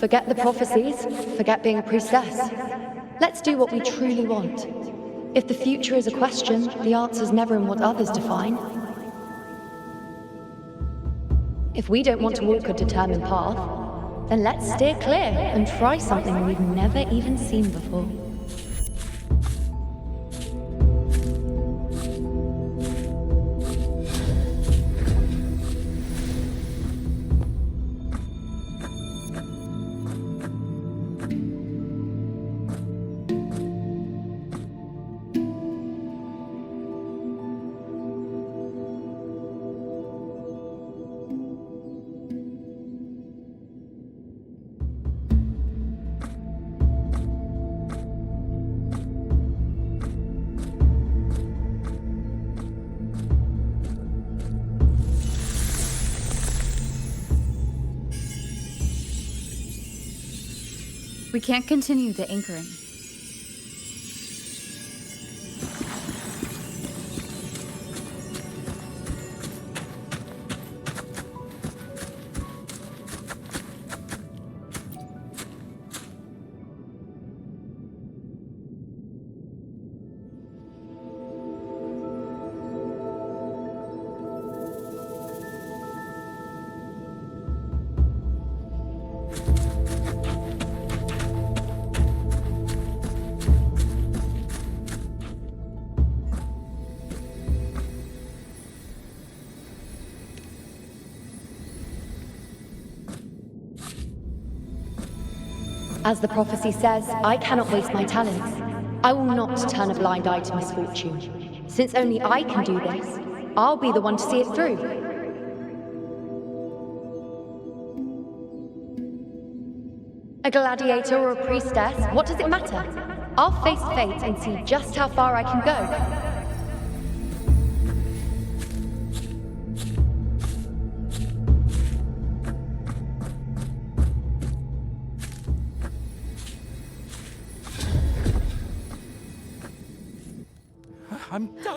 Forget the prophecies, forget being a priestess. Let's do what we truly want. If the future is a question, the answer's never in what others define. If we don't want to walk a determined path, then let's steer clear and try something we've never even seen before. We can't continue the anchoring. As the prophecy says, I cannot waste my talents. I will not turn a blind eye to misfortune. Since only I can do this, I'll be the one to see it through. A gladiator or a priestess, what does it matter? I'll face fate and see just how far I can go.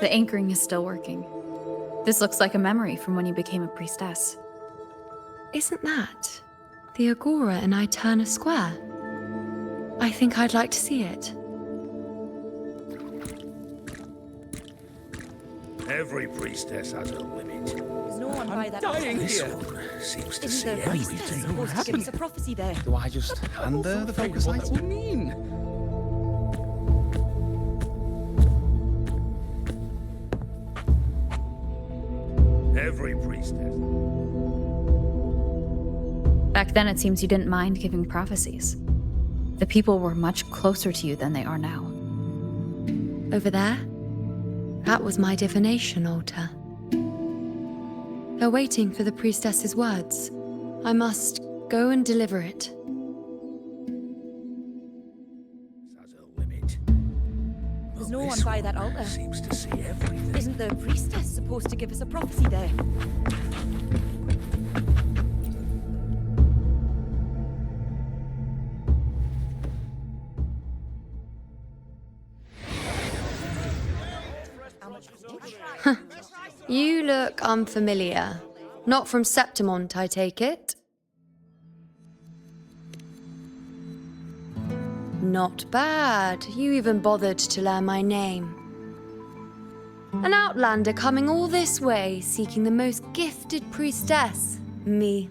The anchoring is still working. This looks like a memory from when you became a priestess. Isn't that the Agora in Eterna Square? I think I'd like to see it. Every priestess has a limit. There's no one by that. Dying This here. one seems to Isn't see the priestess everything. supposed to give us a prophecy there? Do I just hand her the focus What lights? that will mean? Every priestess. Back then, it seems you didn't mind giving prophecies. The people were much closer to you than they are now. Over there? That was my divination altar. They're waiting for the priestess's words. I must go and deliver it. Has a limit. There's no one by that altar. Seems to see everything. Isn't the priestess supposed to give us a prophecy there? You look unfamiliar. Not from Septimont, I take it? Not bad. You even bothered to learn my name. An outlander coming all this way, seeking the most gifted priestess, me,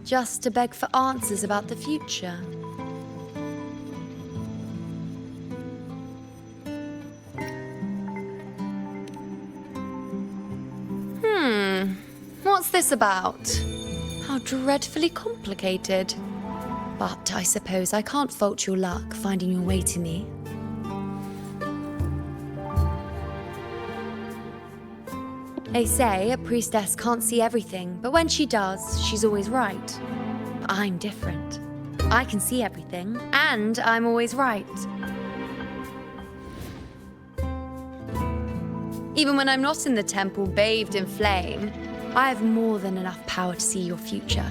just to beg for answers about the future. What's this about? How dreadfully complicated. But I suppose I can't fault your luck finding your way to me. They say a priestess can't see everything, but when she does, she's always right. I'm different. I can see everything, and I'm always right. Even when I'm not in the temple bathed in flame, I have more than enough power to see your future.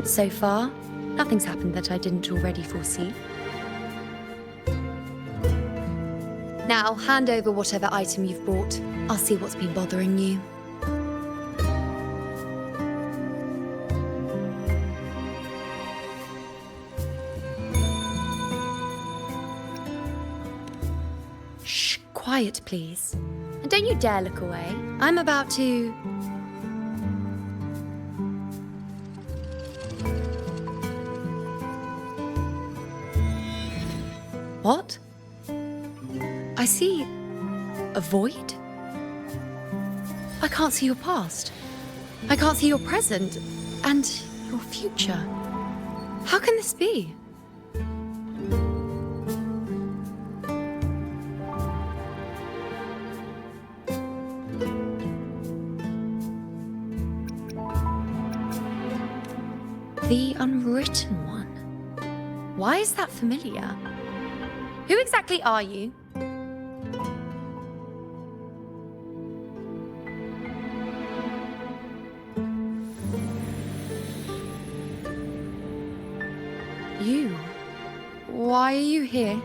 So far, nothing's happened that I didn't already foresee. Now, hand over whatever item you've bought. I'll see what's been bothering you. quiet, please. And don't you dare look away. I'm about to... What? I see a void? I can't see your past. I can't see your present and your future. How can this be? The Unwritten One. Why is that familiar? Who exactly are you? You? Why are you here?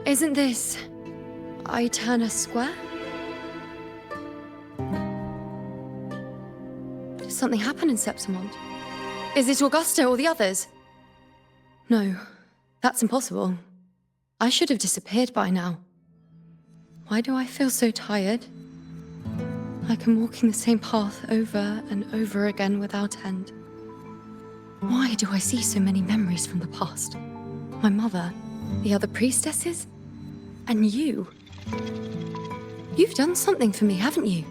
Isn't this... Eterna Square? Did something happen in Septimont? Is it Augusta or the others? No, that's impossible. I should have disappeared by now. Why do I feel so tired? Like I'm walking the same path over and over again without end. Why do I see so many memories from the past? My mother, the other priestesses, and you. You've done something for me, haven't you?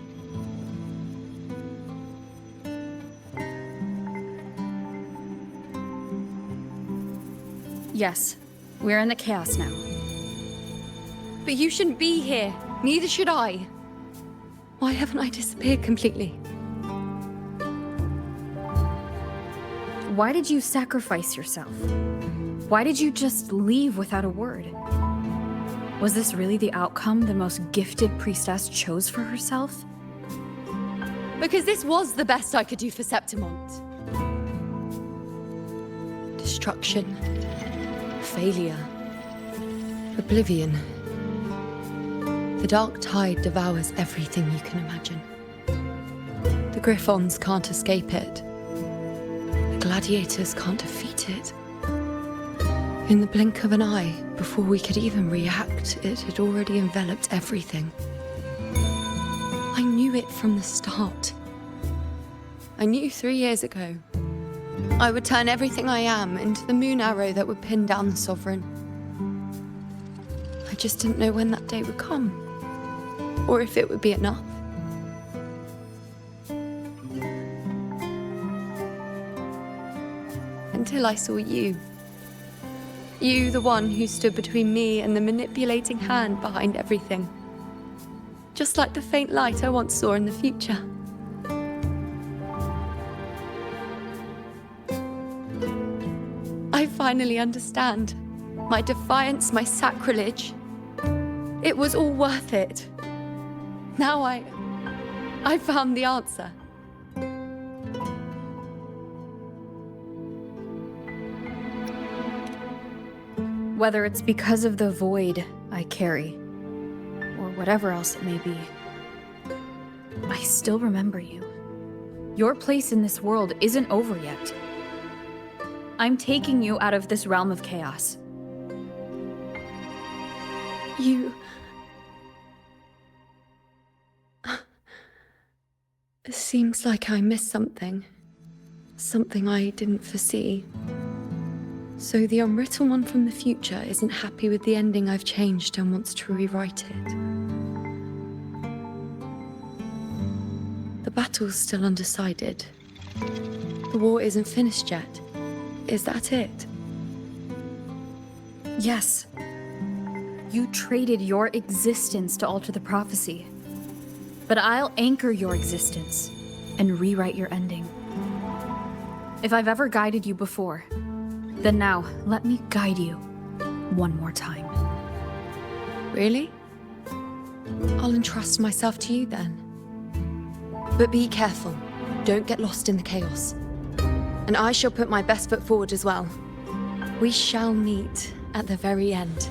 Yes, we're in the chaos now. But you shouldn't be here. Neither should I. Why haven't I disappeared completely? Why did you sacrifice yourself? Why did you just leave without a word? Was this really the outcome the most gifted priestess chose for herself? Because this was the best I could do for Septimont. Destruction. Failure. Oblivion. The dark tide devours everything you can imagine. The Griffons can't escape it. The gladiators can't defeat it. In the blink of an eye, before we could even react, it had already enveloped everything. I knew it from the start. I knew 3 years ago. I would turn everything I am into the moon arrow that would pin down the Sovereign. I just didn't know when that day would come, or if it would be enough. Until I saw you. You, the one who stood between me and the manipulating hand behind everything. Just like the faint light I once saw in the future. I finally understand. My defiance, my sacrilege. It was all worth it. Now I found the answer. Whether it's because of the void I carry, or whatever else it may be, I still remember you. Your place in this world isn't over yet. I'm taking you out of this realm of chaos. You... It seems like I missed something. Something I didn't foresee. So the Unwritten One from the future isn't happy with the ending I've changed and wants to rewrite it. The battle's still undecided. The war isn't finished yet. Is that it? Yes. You traded your existence to alter the prophecy. But I'll anchor your existence and rewrite your ending. If I've ever guided you before, then now let me guide you one more time. Really? I'll entrust myself to you then. But be careful. Don't get lost in the chaos. And I shall put my best foot forward as well. We shall meet at the very end.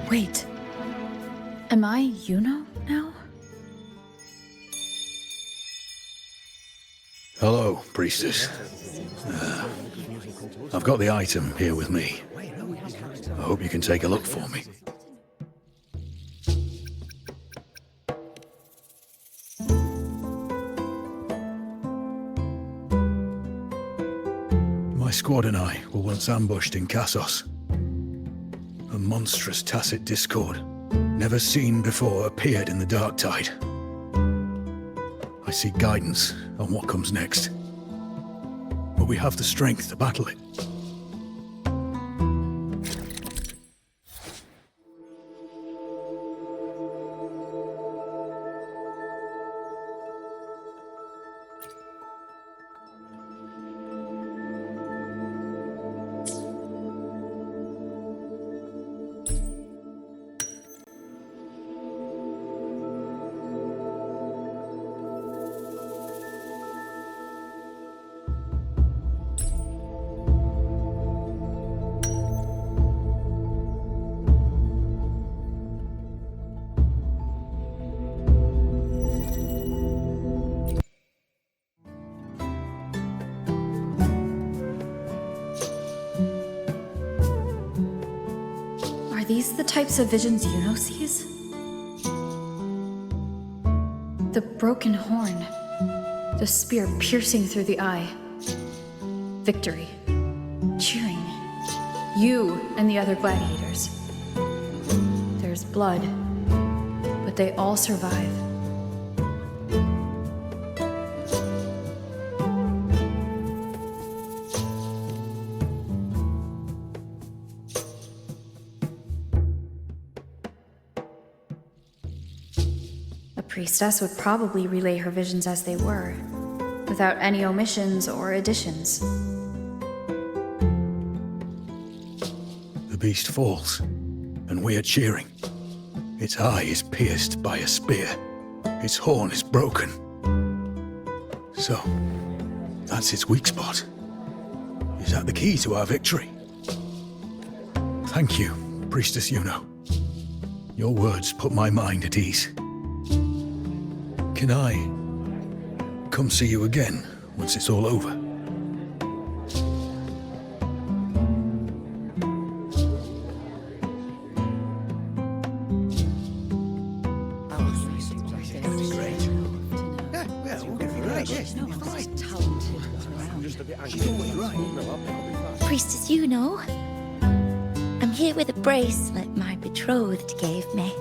Wait. Am I Yuno now? Hello, priestess. I've got the item here with me. hope you can take a look for me. My squad and I were once ambushed in Kassos. A monstrous tacit discord, never seen before, appeared in the dark tide. I seek guidance on what comes next. But we have the strength to battle it. Are these the types of visions Yuno sees? The broken horn, the spear piercing through the eye. Victory. Cheering. You and the other gladiators. There's blood, but they all survive. A priestess would probably relay her visions as they were, without any omissions or additions. The beast falls, and we are cheering. Its eye is pierced by a spear. Its horn is broken. So, that's its weak spot. Is that the key to our victory? Thank you, Priestess Yuno. Your words put my mind at ease. Can I come see you again once it's all over? Priestess Yuno, I'm here with a bracelet my betrothed gave me.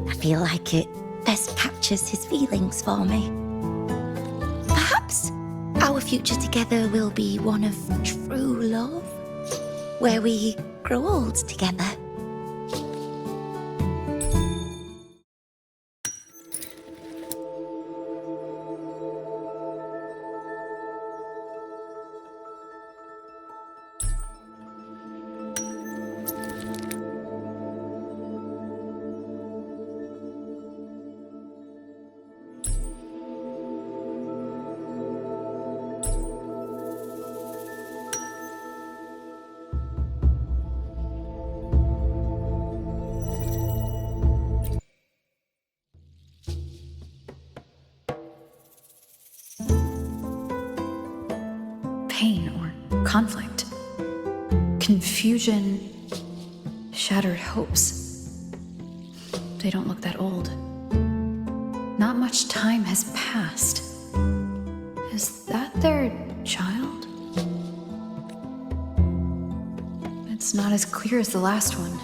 I feel like it best captures his feelings for me. Perhaps our future together will be one of true love, where we grow old together. Pain or conflict, confusion, shattered hopes. They don't look that old. Not much time has passed. Is that their child? It's not as clear as the last one.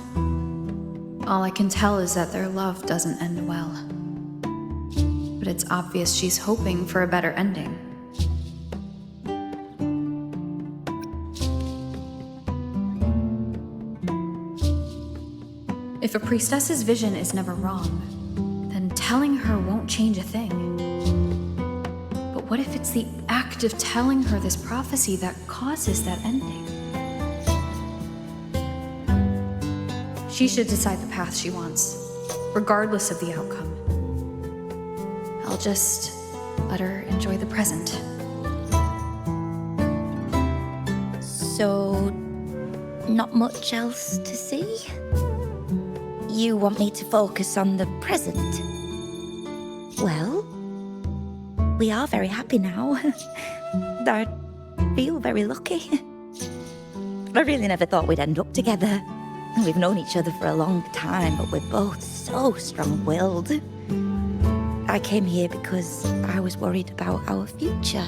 All I can tell is that their love doesn't end well. But it's obvious she's hoping for a better ending. If a priestess's vision is never wrong, then telling her won't change a thing. But what if it's the act of telling her this prophecy that causes that ending? She should decide the path she wants, regardless of the outcome. I'll just let her enjoy the present. So, not much else to see? You want me to focus on the present? Well, we are very happy now. I feel very lucky. I really never thought we'd end up together. We've known each other for a long time, but we're both so strong-willed. I came here because I was worried about our future.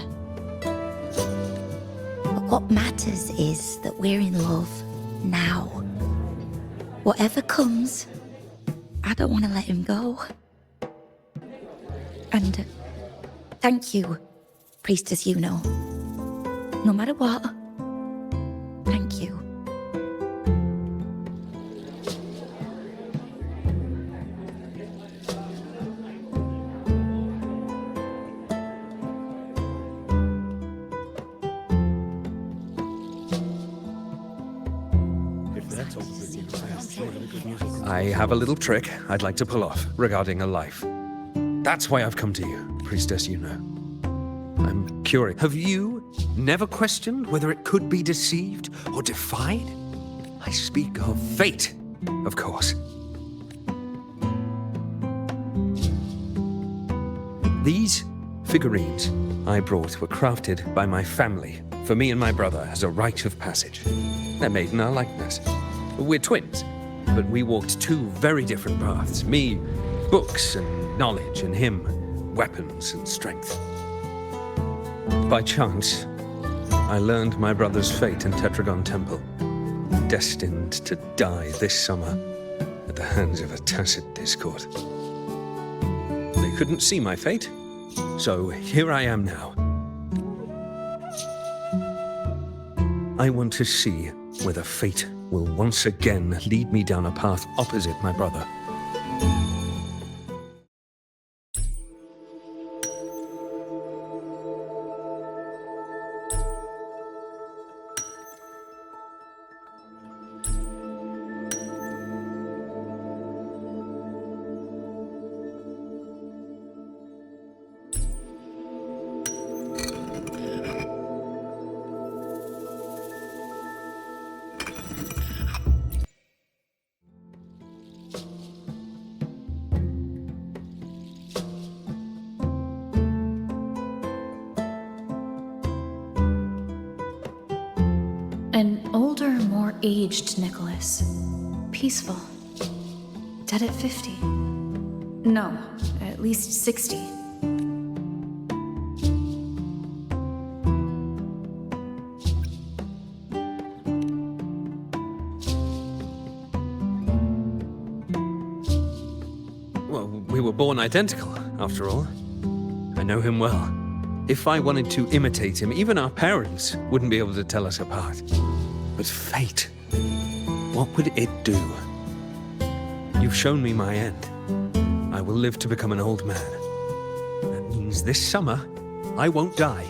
But what matters is that we're in love now. Whatever comes, I don't want to let him go. And thank you, Priestess Yuno. No matter what, thank you. I have a little trick I'd like to pull off regarding a life. That's why I've come to you, Priestess Yuno. I'm curious. Have you never questioned whether it could be deceived or defied? I speak of fate, of course. These figurines I brought were crafted by my family for me and my brother as a rite of passage. They're made in our likeness. We're twins, but we walked two very different paths. Me, books and knowledge, and him, weapons and strength. By chance, I learned my brother's fate in Tetragon Temple, destined to die this summer at the hands of a tacit discord. They couldn't see my fate, so here I am now. I want to see whether fate will once again lead me down a path opposite my brother. An older, more aged Nicholas. Peaceful. Dead at 50. No, at least 60. Well, we were born identical, after all. I know him well. If I wanted to imitate him, even our parents wouldn't be able to tell us apart. But fate, what would it do? You've shown me my end. I will live to become an old man. That means this summer, I won't die.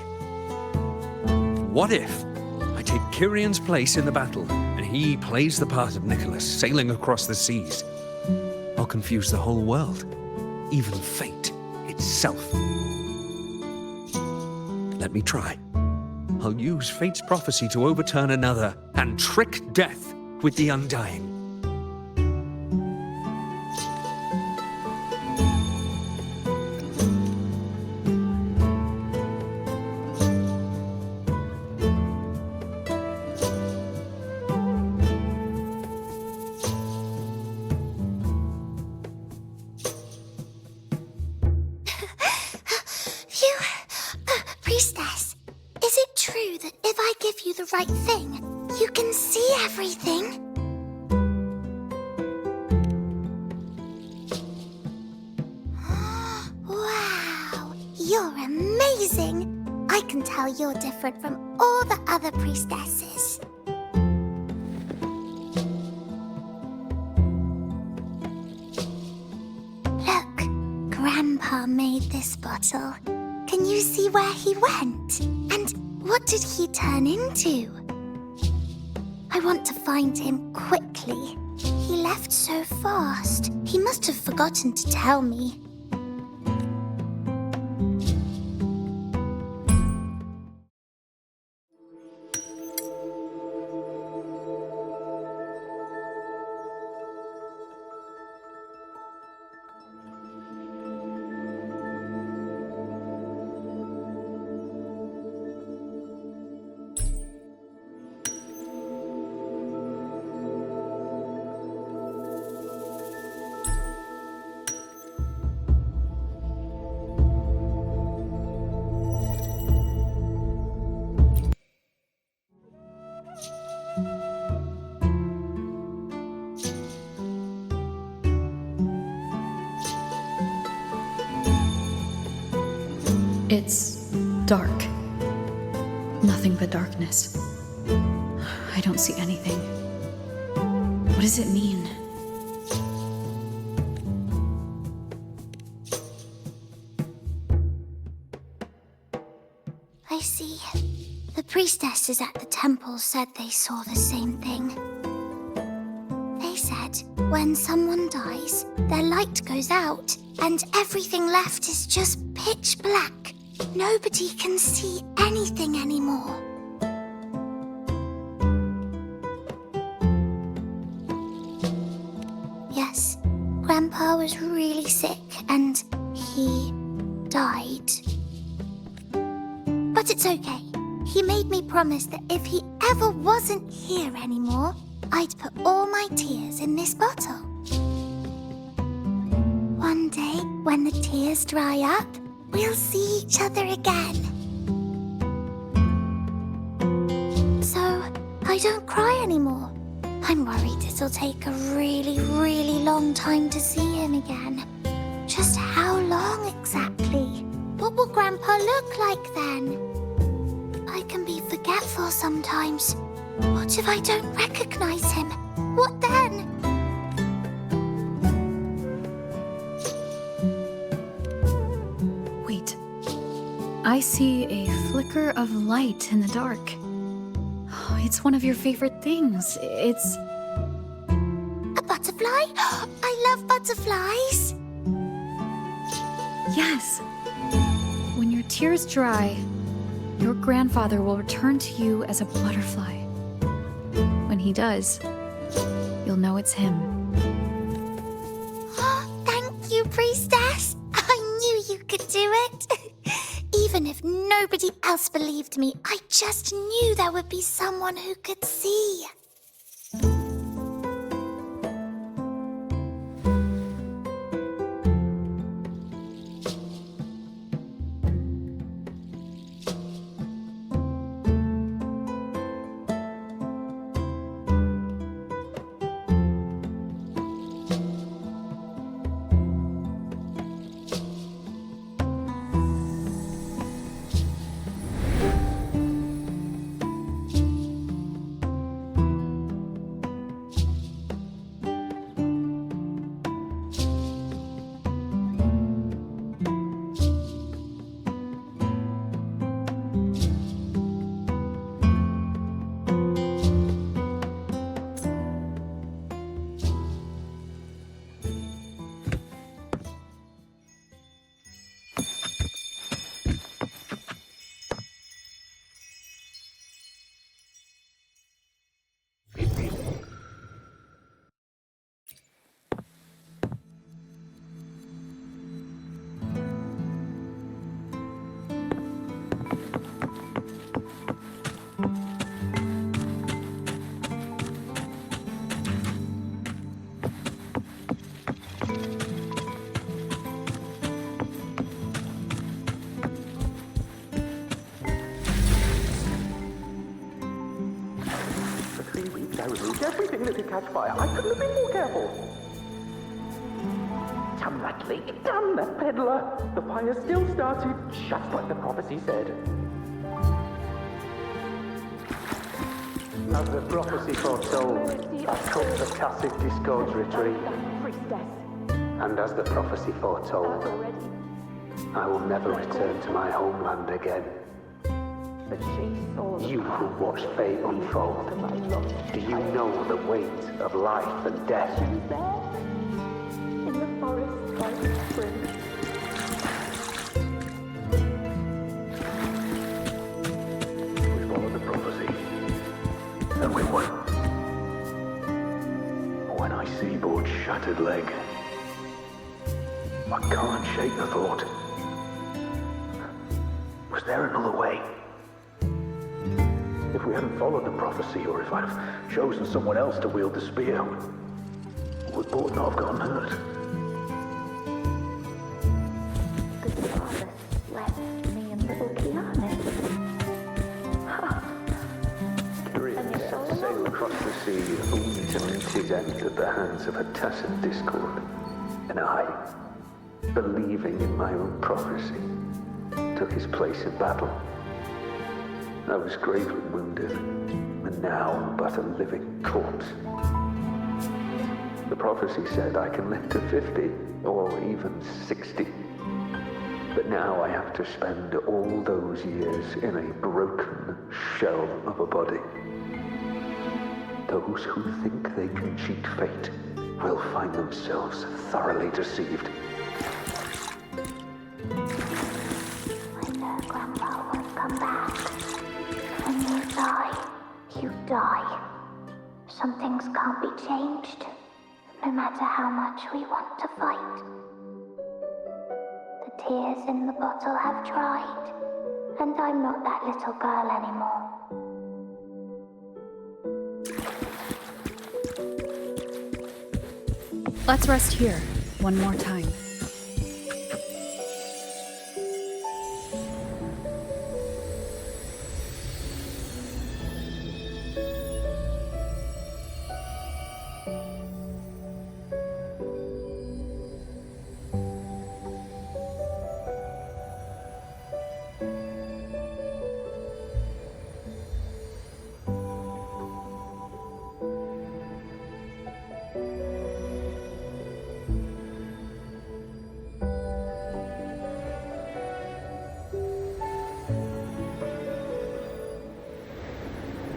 What if I take Kyrion's place in the battle, and he plays the part of Nicholas, sailing across the seas? I'll confuse the whole world, even fate itself. Let me try. I'll use fate's prophecy to overturn another and trick death with the undying. Priestess, is it true that if I give you the right thing, you can see everything? Wow, you're amazing! I can tell you're different from all the other priestesses. Look, Grandpa made this bottle. Can you see where he went? And what did he turn into? I want to find him quickly. He left so fast. He must have forgotten to tell me. It's dark. Nothing but darkness. I don't see anything. What does it mean? I see. The priestesses at the temple said they saw the same thing. They said when someone dies, their light goes out, and everything left is just pitch black. Nobody can see anything anymore. Yes, Grandpa was really sick and he died. But it's okay. He made me promise that if he ever wasn't here anymore, I'd put all my tears in this bottle. One day, when the tears dry up, we'll see each other again. So, I don't cry anymore. I'm worried it'll take a really, really long time to see him again. Just how long exactly? What will Grandpa look like then? I can be forgetful sometimes. What if I don't recognize him? What then? Wait. I see a flicker of light in the dark. Oh, it's one of your favorite things. It's... A butterfly? I love butterflies. Yes. When your tears dry, your grandfather will return to you as a butterfly. When he does, you'll know it's him. Thank you, Priestess. I knew you could do it. Even if nobody else believed me, I just knew there would be someone who could see. I removed everything that could catch fire. I couldn't have been more careful. Damn that leak. Damn that peddler. The fire still started, just like the prophecy said. As the prophecy foretold, I cut the tacit discords retreat. And as the prophecy foretold, I will never return to my homeland again. You who watched fate unfold, do you know the weight of life and death? In the forest by the spring. We followed the prophecy, and we won. When I see Board's shattered leg, I can't shake the thought. Was there another way? If we hadn't followed the prophecy, or if I'd have chosen someone else to wield the spear, would Board not have gotten hurt? The father left me and little Kiana. Dreams sail across the sea, only to meet his end at the hands of a tacit discord. And I, believing in my own prophecy, took his place in battle. I was gravely wounded, and now I'm but a living corpse. The prophecy said I can live to 50, or even 60. But now I have to spend all those years in a broken shell of a body. Those who think they can cheat fate will find themselves thoroughly deceived. I know Grandpa won't come back. When you die, you die. Some things can't be changed, no matter how much we want to fight. The tears in the bottle have dried, and I'm not that little girl anymore. Let's rest here, one more time.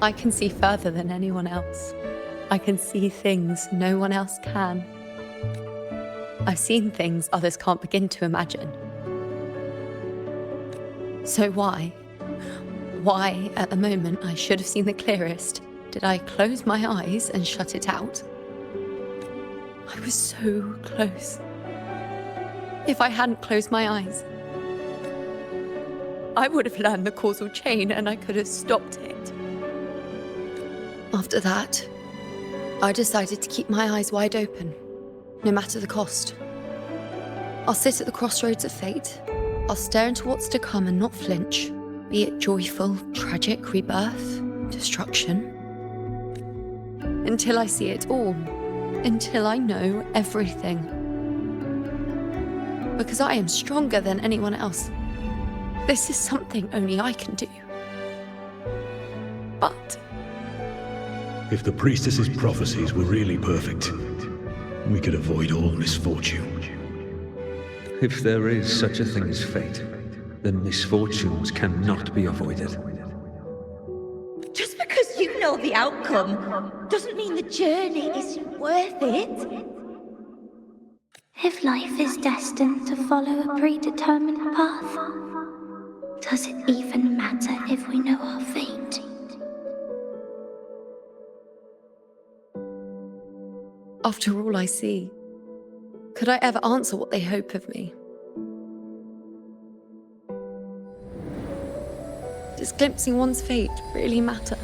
I can see further than anyone else. I can see things no one else can. I've seen things others can't begin to imagine. So why at the moment I should have seen the clearest, did I close my eyes and shut it out? I was so close. If I hadn't closed my eyes, I would have learned the causal chain and I could have stopped it. After that, I decided to keep my eyes wide open, no matter the cost. I'll sit at the crossroads of fate. I'll stare into what's to come and not flinch, be it joyful, tragic, rebirth, destruction. Until I see it all, until I know everything. Because I am stronger than anyone else. This is something only I can do. But if the priestess's prophecies were really perfect, we could avoid all misfortune. If there is such a thing as fate, then misfortunes cannot be avoided. Just because you know the outcome doesn't mean the journey isn't worth it. If life is destined to follow a predetermined path, does it even matter if we know our fate? after all I see, could I ever answer what they hope of me? Does glimpsing one's fate really matter?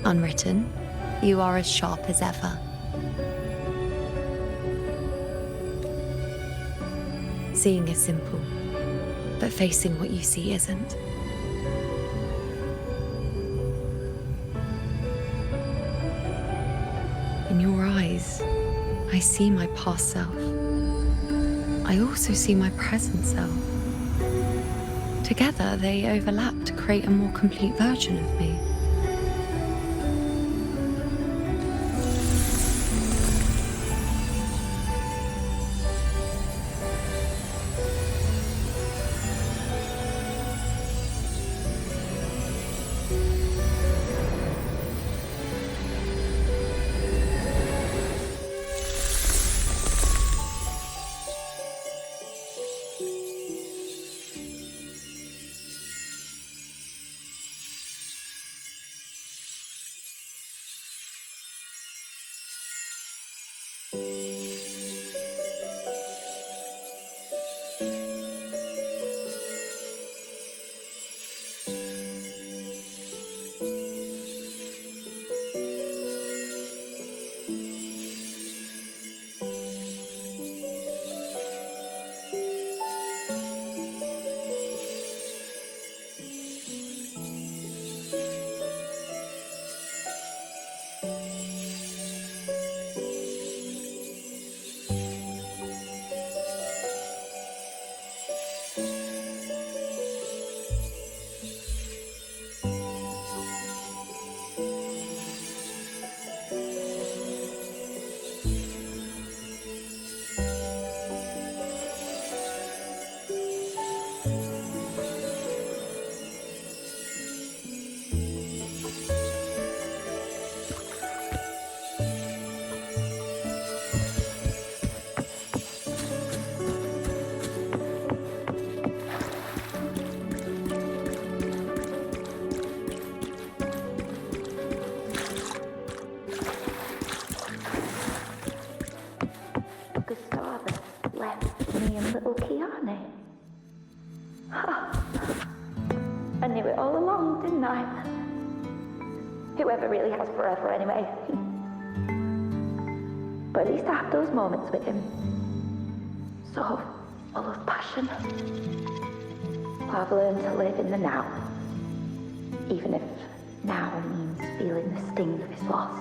Unwritten, you are as sharp as ever. Seeing is simple, but facing what you see isn't. In your eyes, I see my past self. I also see my present self. Together, they overlap to create a more complete version of me. Gustavus left me and little Kiane. I knew it all along, didn't I? Whoever really has forever, anyway. But at least I had those moments with him. So full of passion. I've learned to live in the now. Even if now means feeling the sting of his loss.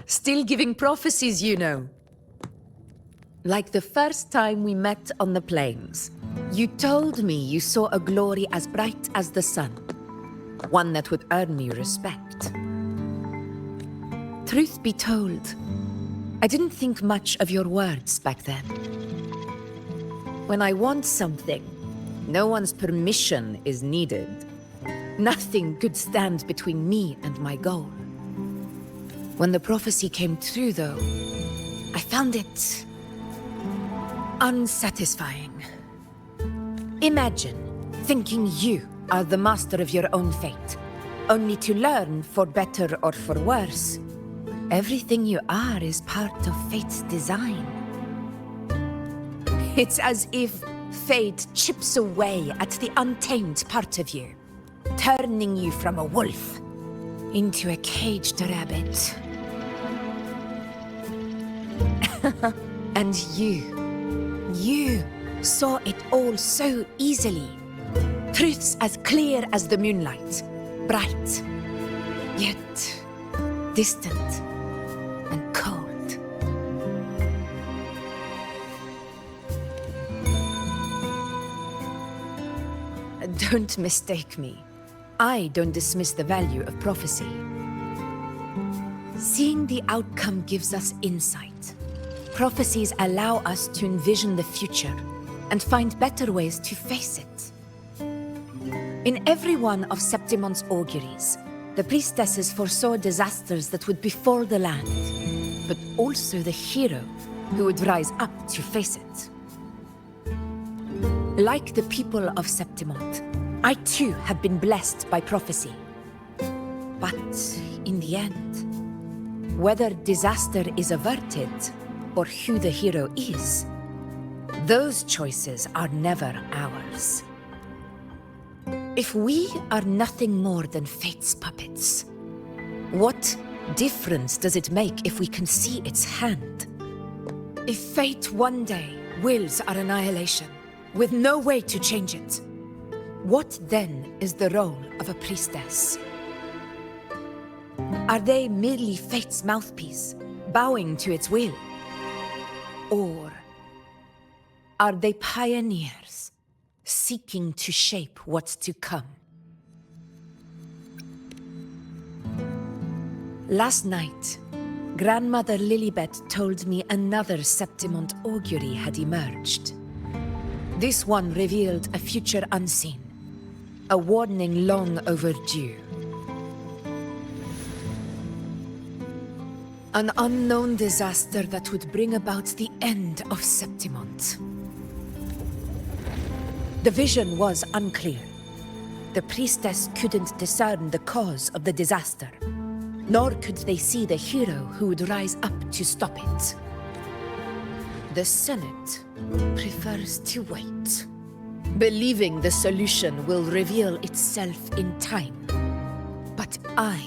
Still giving prophecies, you know. Like the first time we met on the plains. You told me you saw a glory as bright as the sun. One that would earn me respect. Truth be told, I didn't think much of your words back then. When I want something, no one's permission is needed. Nothing could stand between me and my goal. When the prophecy came true, though, I found it unsatisfying. Imagine thinking you are the master of your own fate, only to learn, for better or for worse, everything you are is part of fate's design. It's as if fate chips away at the untamed part of you, turning you from a wolf into a caged rabbit. And you saw it all so easily. Truths as clear as the moonlight, bright, yet distant and cold. Don't mistake me. I don't dismiss the value of prophecy. Seeing the outcome gives us insight. Prophecies allow us to envision the future and find better ways to face it. In every one of Septimont's auguries, the priestesses foresaw disasters that would befall the land, but also the hero who would rise up to face it. Like the people of Septimont, I too have been blessed by prophecy. But in the end, whether disaster is averted or who the hero is, those choices are never ours. If we are nothing more than fate's puppets, what difference does it make if we can see its hand? If fate one day wills our annihilation, with no way to change it, what then is the role of a priestess? Are they merely fate's mouthpiece, bowing to its will? Or are they pioneers, seeking to shape what's to come? Last night, Grandmother Lilibet told me another Septimont augury had emerged. This one revealed a future unseen, a warning long overdue. An unknown disaster that would bring about the end of Septimont. The vision was unclear. The priestess couldn't discern the cause of the disaster, nor could they see the hero who would rise up to stop it. The Senate prefers to wait, believing the solution will reveal itself in time. But I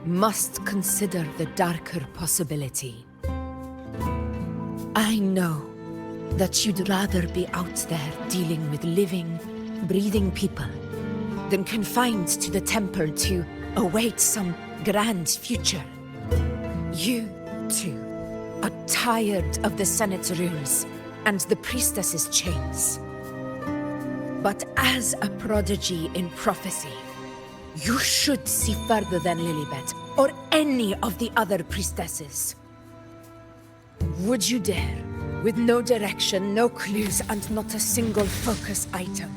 must consider the darker possibility. I know that you'd rather be out there dealing with living, breathing people than confined to the temple to await some grand future. You, too, are tired of the Senate's rules and the priestess's chains. But as a prodigy in prophecy, you should see further than Lilibet or any of the other priestesses. Would you dare, with no direction, no clues, and not a single focus item,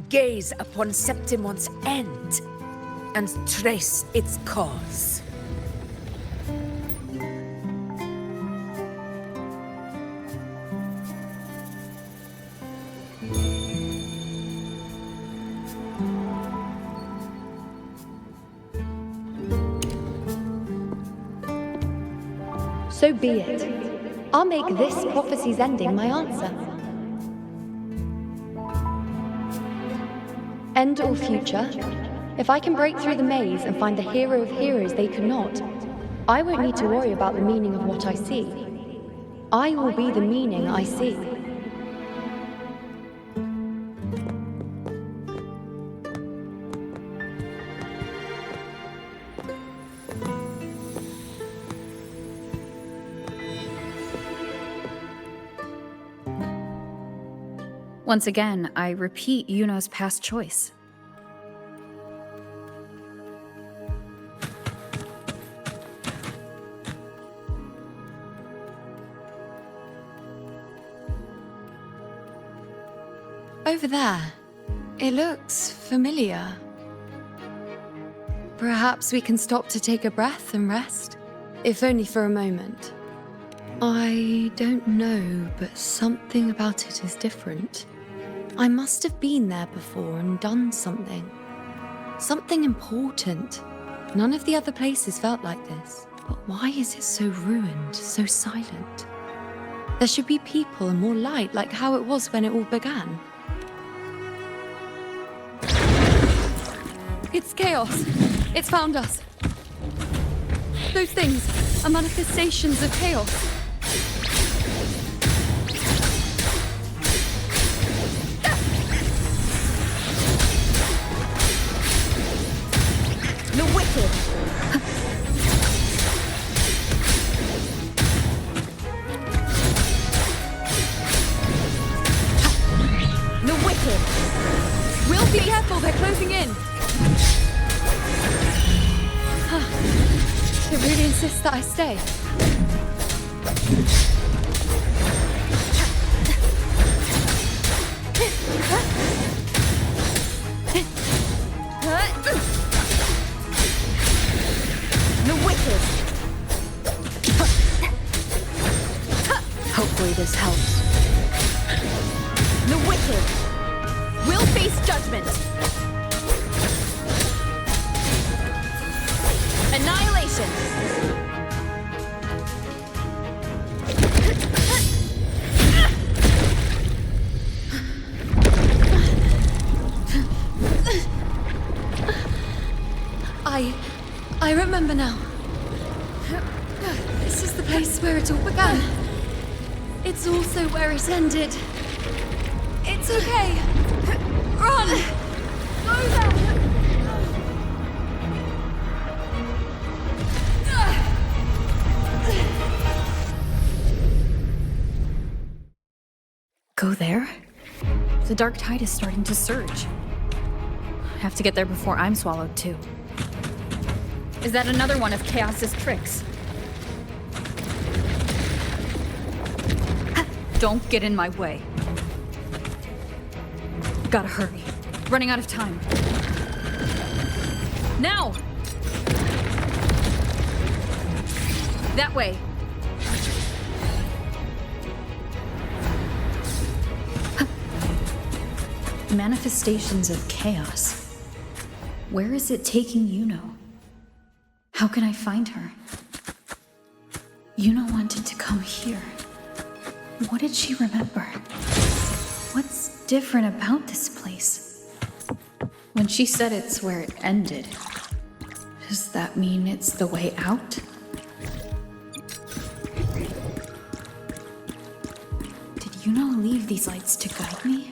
gaze upon Septimont's end and trace its cause? So be it. I'll make this prophecy's ending my answer. End or future, if I can break through the maze and find the hero of heroes they could not, I won't need to worry about the meaning of what I see. I will be the meaning I see. Once again, I repeat Yuno's past choice. Over there. It looks familiar. Perhaps we can stop to take a breath and rest, if only for a moment. I don't know, but something about it is different. I must have been there before and done something. Something important. None of the other places felt like this. But why is it so ruined, so silent? There should be people and more light, like how it was when it all began. It's chaos. It's found us. Those things are manifestations of chaos. The wicked! The wicked! We'll be careful, they're closing in! It really insists that I stay. The wicked! Hopefully this helps. The wicked! We'll face judgment! Annihilation! I remember now. This is the place where it all began. It's also where it ended. It's okay. Run! Go there! Go there? The dark tide is starting to surge. I have to get there before I'm swallowed too. Is that another one of Chaos's tricks? Don't get in my way. Gotta hurry. Running out of time. Now! That way. Manifestations of chaos. Where is it taking Yuno? How can I find her? Yuno wanted to come here. What did she remember? What's different about this place? When she said it's where it ended, does that mean it's the way out? Did Yuno leave these lights to guide me?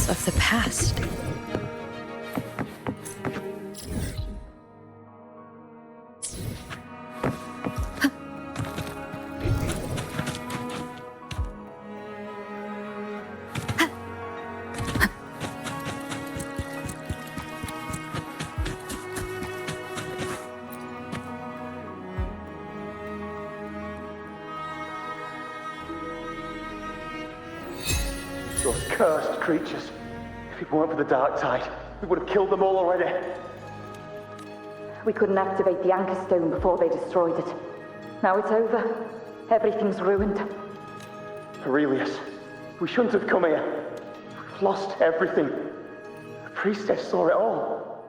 Of the past. Those cursed creatures. If it weren't for the dark tide, we would have killed them all already. We couldn't activate the anchor stone before they destroyed it. Now it's over. Everything's ruined. Aurelius, we shouldn't have come here. We've lost everything. The priestess saw it all.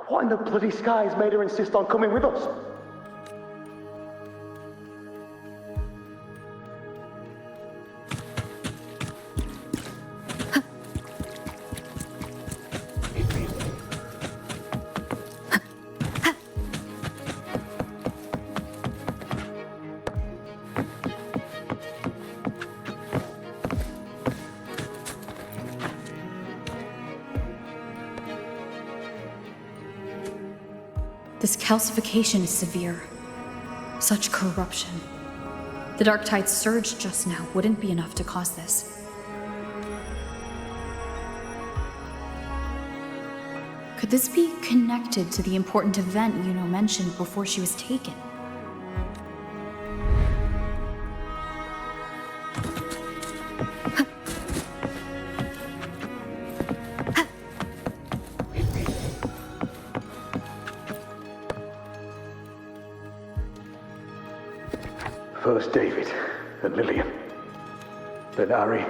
What in the bloody skies made her insist on coming with us? This calcification is severe. Such corruption. The dark tide surge just now wouldn't be enough to cause this. Could this be connected to the important event Yuno mentioned before she was taken? First David and Lillian, then Ari,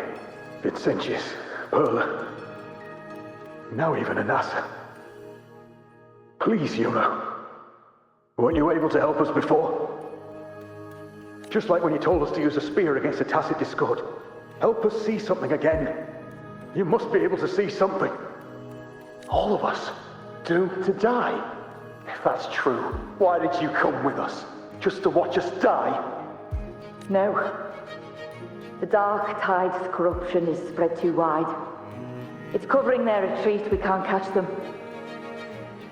Vincentius, Perla, now even Anassa. Please, Yuno. Weren't you able to help us before? Just like when you told us to use a spear against the Tacit Discord. Help us see something again. You must be able to see something. All of us, doomed to die. If that's true, why did you come with us? Just to watch us die? No. The dark tide's corruption is spread too wide. It's covering their retreat, we can't catch them.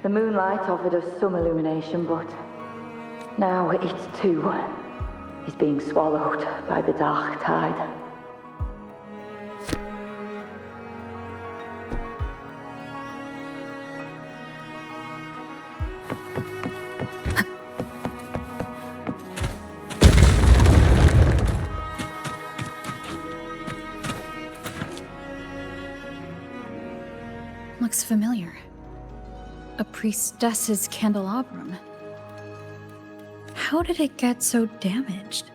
The moonlight offered us some illumination, but now it too is being swallowed by the dark tide. Looks familiar. A priestess's candelabrum. How did it get so damaged?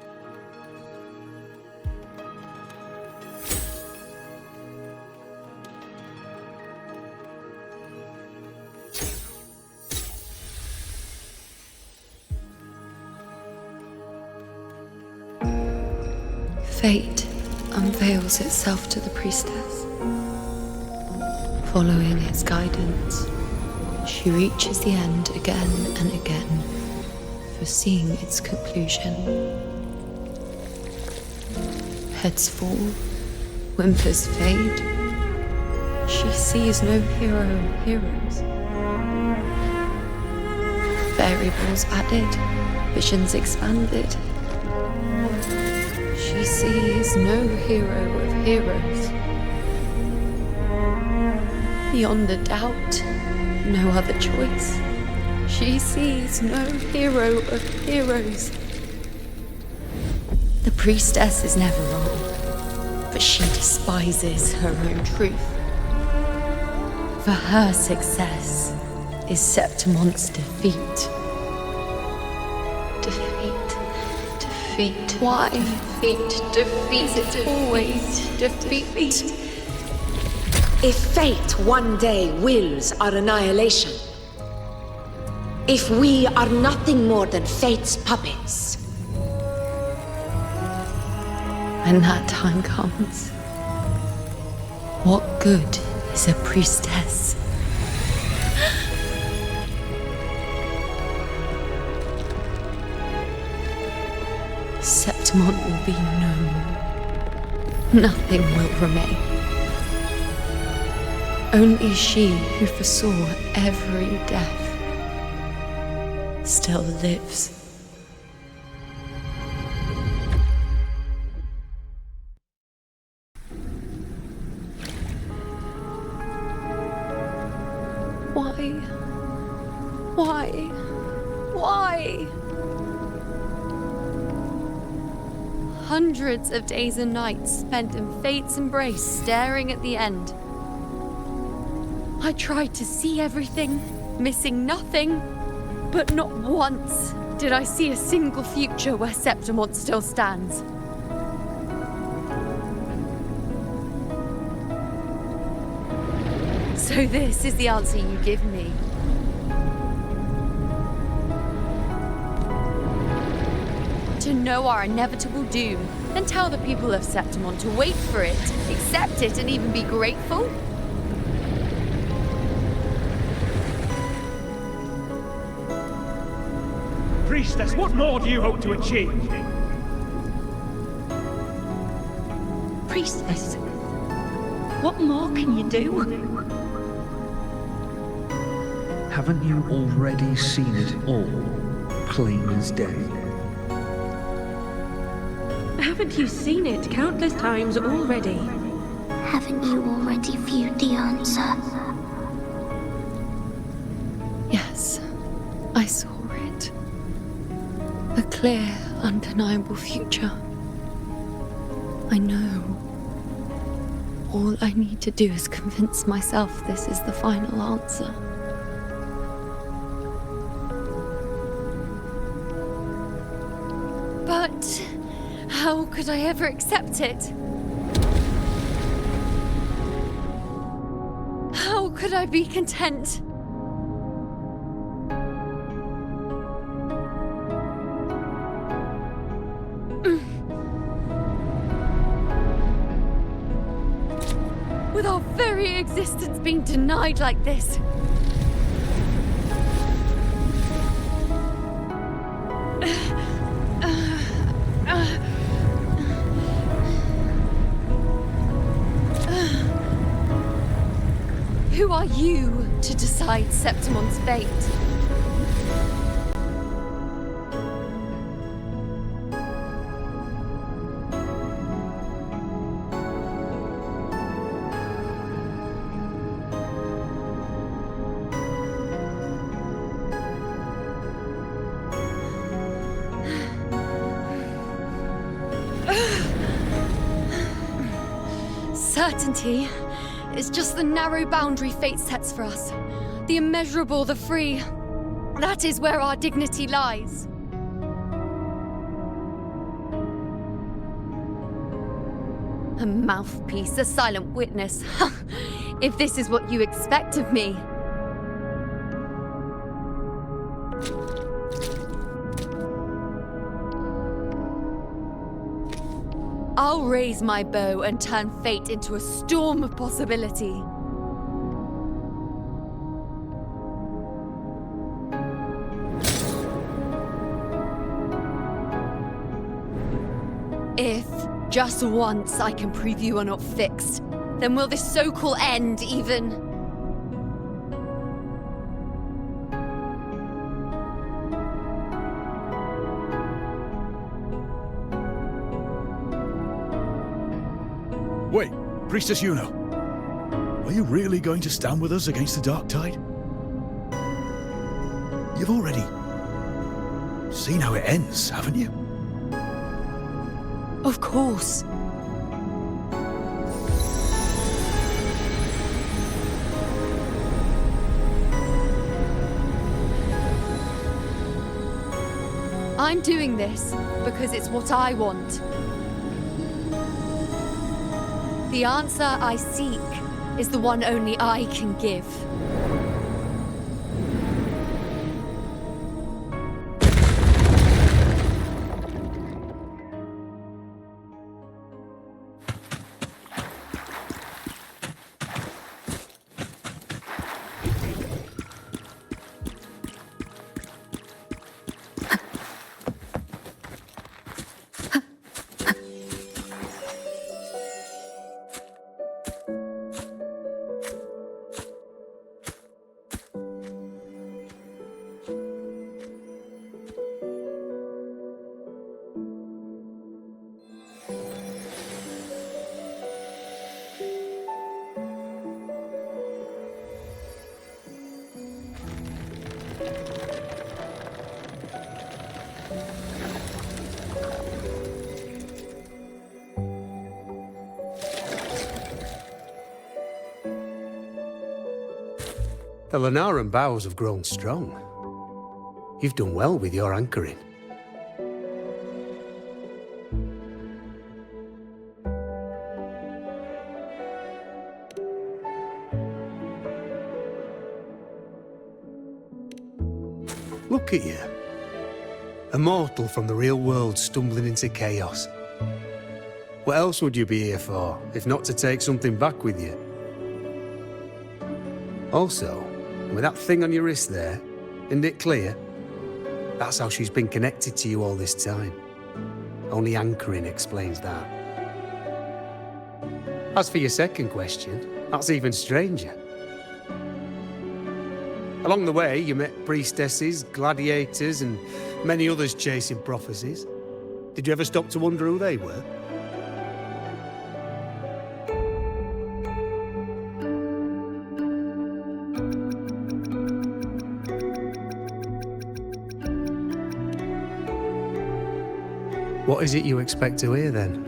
Fate unveils itself to the priestess. Following its guidance, she reaches the end again and again, foreseeing its conclusion. Heads fall, whimpers fade. She sees no hero or heroes. Variables added, visions expanded. She sees no hero of heroes. Beyond a doubt, no other choice. She sees no hero of heroes. The priestess is never wrong, but she despises her own truth. For her success is Septimont's defeat. Defeat. Why? Defeat. Is it always defeat? If fate one day wills our annihilation, if we are nothing more than fate's puppets, when that time comes, what good is a priestess? Septimont will be known. Nothing will remain. Only she who foresaw every death still lives. Why? Hundreds of days and nights spent in fate's embrace, staring at the end. I tried to see everything, missing nothing, but not once did I see a single future where Septimont still stands. So this is the answer you give me. To know our inevitable doom, then tell the people of Septimont to wait for it, accept it, and even be grateful? Priestess, what more do you hope to achieve? Priestess, what more can you do? Haven't you already seen it all, plain as day? Haven't you seen it countless times already? Haven't you already viewed the answer? Yes, I saw it. A clear, undeniable future. I know. All I need to do is convince myself this is the final answer. But how could I ever accept it? How could I be content? With our very existence being denied like this. Who are you to decide Septimont's fate? Certainty is just the narrow boundary fate sets for us. The immeasurable, the free. That is where our dignity lies. A mouthpiece, a silent witness. If this is what you expect of me. I'll raise my bow and turn fate into a storm of possibility. If, just once, I can prove you are not fixed, then will this so-called end even... Wait, Priestess Yuno. Are you really going to stand with us against the Dark Tide? You've already seen how it ends, haven't you? Of course. I'm doing this because it's what I want. The answer I seek is the one only I can give. The Lunaran bows have grown strong. You've done well with your anchoring. Look at you. A mortal from the real world stumbling into chaos. What else would you be here for, if not to take something back with you? Also, with that thing on your wrist there, isn't it clear? That's how she's been connected to you all this time. Only anchoring explains that. As for your second question, that's even stranger. Along the way, you met priestesses, gladiators, and many others chasing prophecies. Did you ever stop to wonder who they were? What is it you expect to hear then?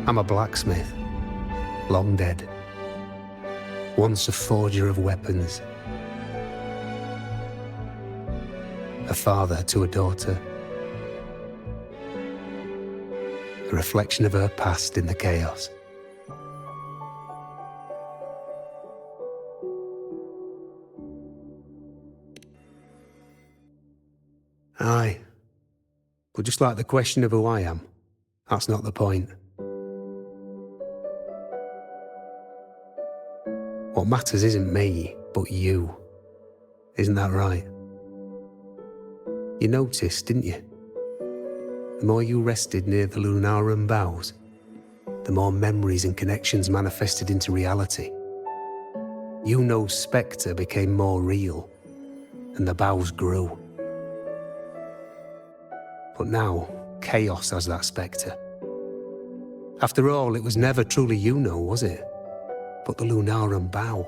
I'm a blacksmith, long dead. Once a forger of weapons. A father to a daughter. A reflection of her past in the chaos. Aye. But just like the question of who I am, that's not the point. What matters isn't me, but you. Isn't that right? You noticed, didn't you? The more you rested near the Lunaran bows, the more memories and connections manifested into reality. Yuno's spectre became more real, and the bows grew. But now, chaos has that spectre. After all, it was never truly Yuno, was it? But the Lunaran bow.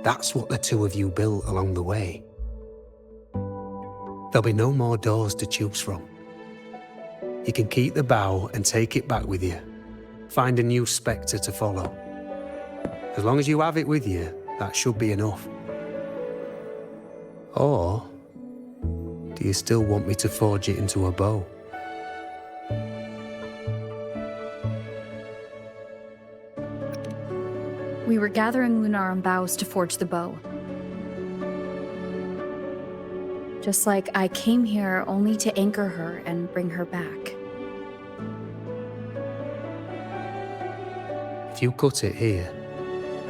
That's what the two of you built along the way. There'll be no more doors to choose from. You can keep the bow and take it back with you. Find a new spectre to follow. As long as you have it with you, that should be enough. Or do you still want me to forge it into a bow? We were gathering Lunaran boughs to forge the bow. Just like I came here only to anchor her and bring her back. If you cut it here,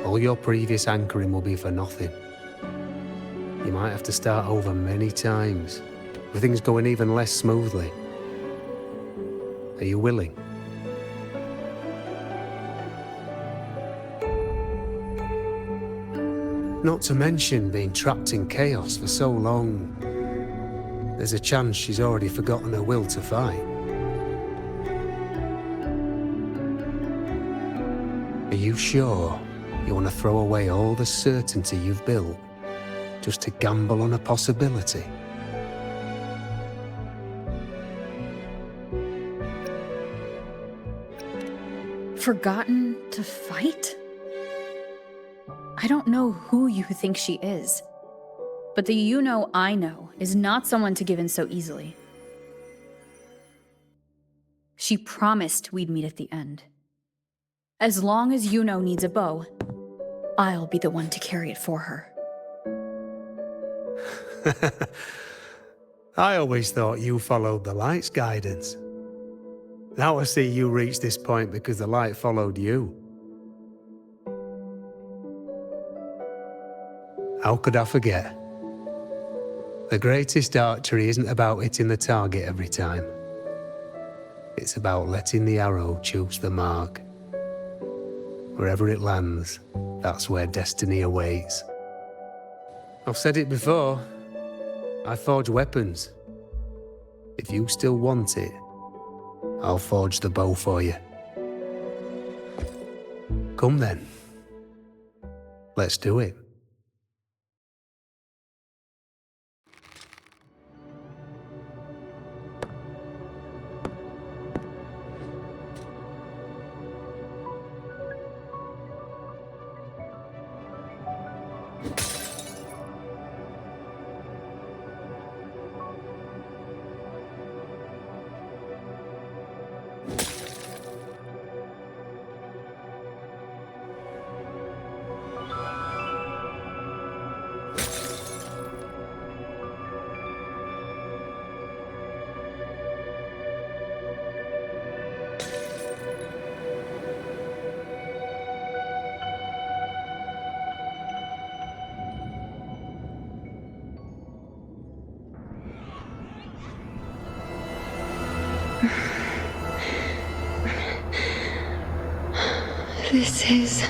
all your previous anchoring will be for nothing. You might have to start over many times, with things going even less smoothly. Are you willing? Not to mention being trapped in chaos for so long. There's a chance she's already forgotten her will to fight. Are you sure you want to throw away all the certainty you've built just to gamble on a possibility? Forgotten to fight? I don't know who you think she is, but the you-know I know is not someone to give in so easily. She promised we'd meet at the end. As long as you-know needs a bow, I'll be the one to carry it for her. I always thought you followed the light's guidance. Now I see you reached this point because the light followed you. How could I forget? The greatest archery isn't about hitting the target every time. It's about letting the arrow choose the mark. Wherever it lands, that's where destiny awaits. I've said it before. I forge weapons. If you still want it, I'll forge the bow for you. Come then. Let's do it. This is...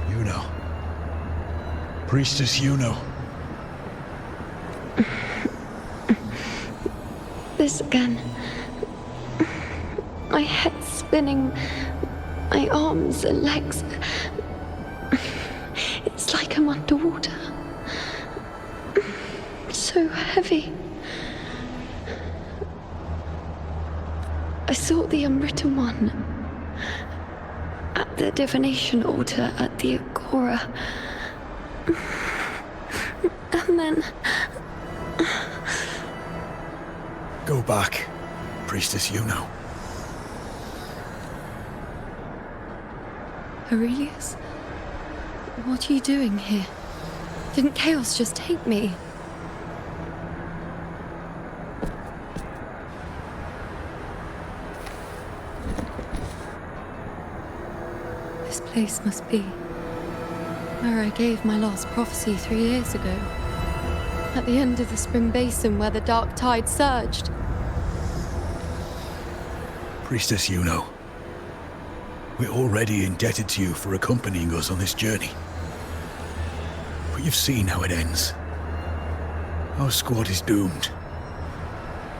Yuno. Priestess Yuno. This again. My head spinning, my arms and legs. It's like I'm underwater. So heavy. I saw the unwritten one at the divination altar at the Agora. And then... Go back, Priestess Yuno. Aurelius? What are you doing here? Didn't Chaos just take me? This place must be where I gave my last prophecy 3 years ago. At the end of the spring basin where the dark tide surged. Priestess Yuno. We're already indebted to you for accompanying us on this journey. But you've seen how it ends. Our squad is doomed.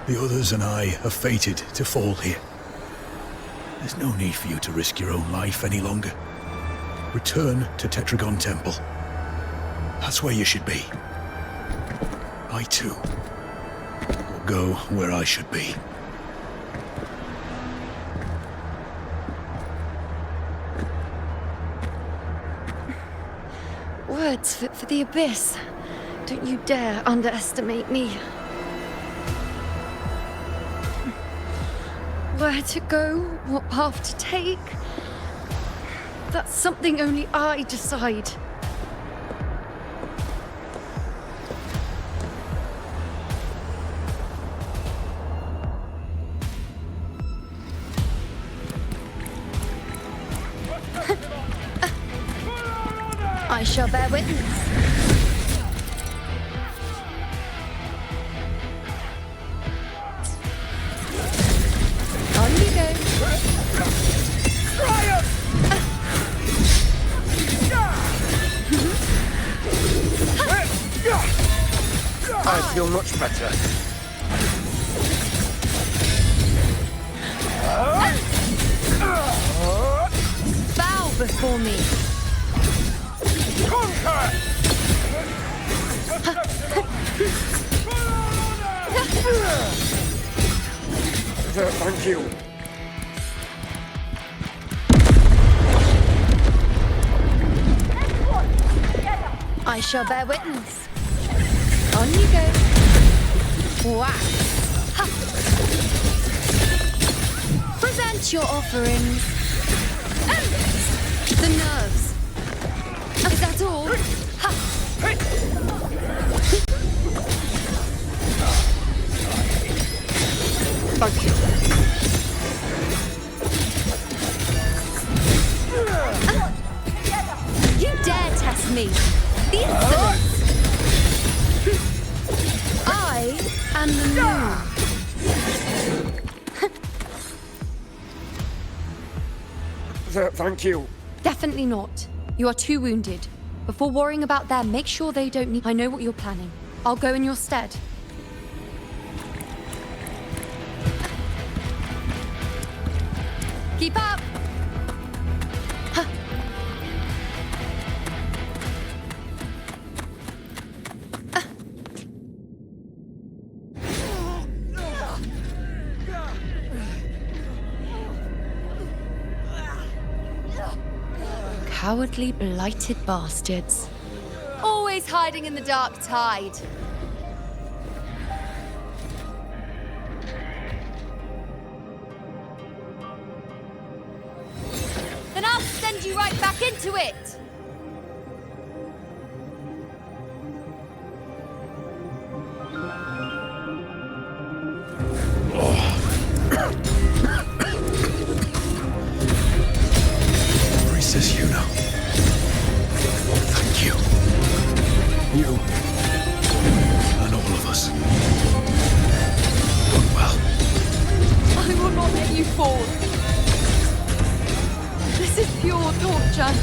The others and I are fated to fall here. There's no need for you to risk your own life any longer. Return to Tetragon Temple. That's where you should be. I too will go where I should be. Words fit for the abyss. Don't you dare underestimate me. Where to go, what path to take, that's something only I decide. I shall bear witness. On you go. I feel much better. Bow before me. Conquer! Thank you. I shall bear witness. On you go. Whack. Ha. Present your offerings. The nerves. Is that all? Ha. Thank you. You dare test me. The insolence. I am the moon. Thank you. Definitely not. You are too wounded. Before worrying about them, make sure they don't need... I know what you're planning. I'll go in your stead. Keep up! Huh. Cowardly, blighted bastards. Always hiding in the dark tide. Then I'll send you right back into it! Priestess Yuno. Thank you. You and all of us. Done well. I will not let you fall. This is pure torture.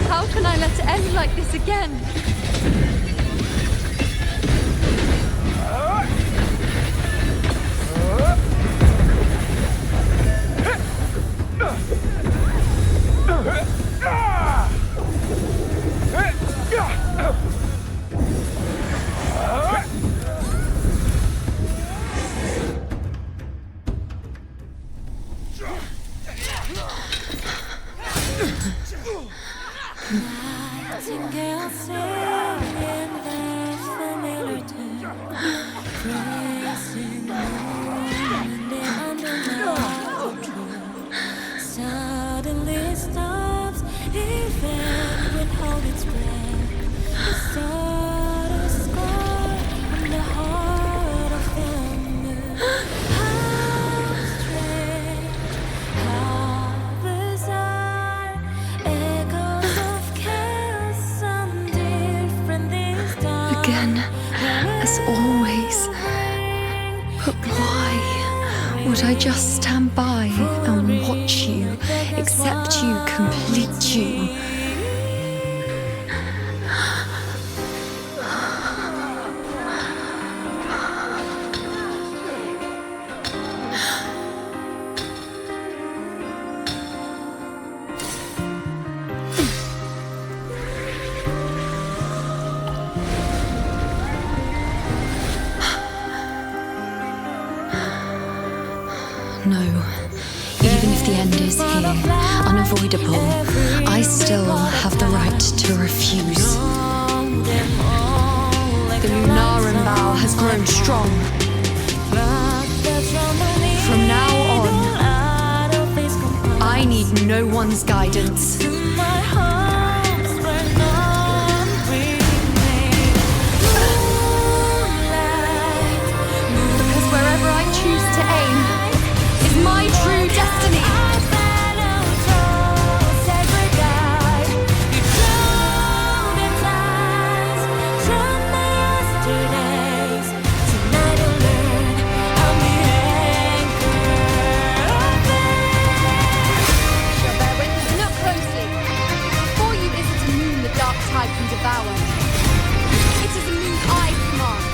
How can I let it end like this again? Suddenly stops, even without its breath. The stardust score from the heart of the moon. How strange, how bizarre, echoes of chaos and different this time. Again, as always. But why would I just stand by and watch you, accept you, complete you? No. Even if the end is here, unavoidable, I still have the right to refuse. The Lunaran vow has grown strong. From now on, I need no one's guidance. Because wherever I choose to aim is my true destiny. Can devour. It is a moon I command.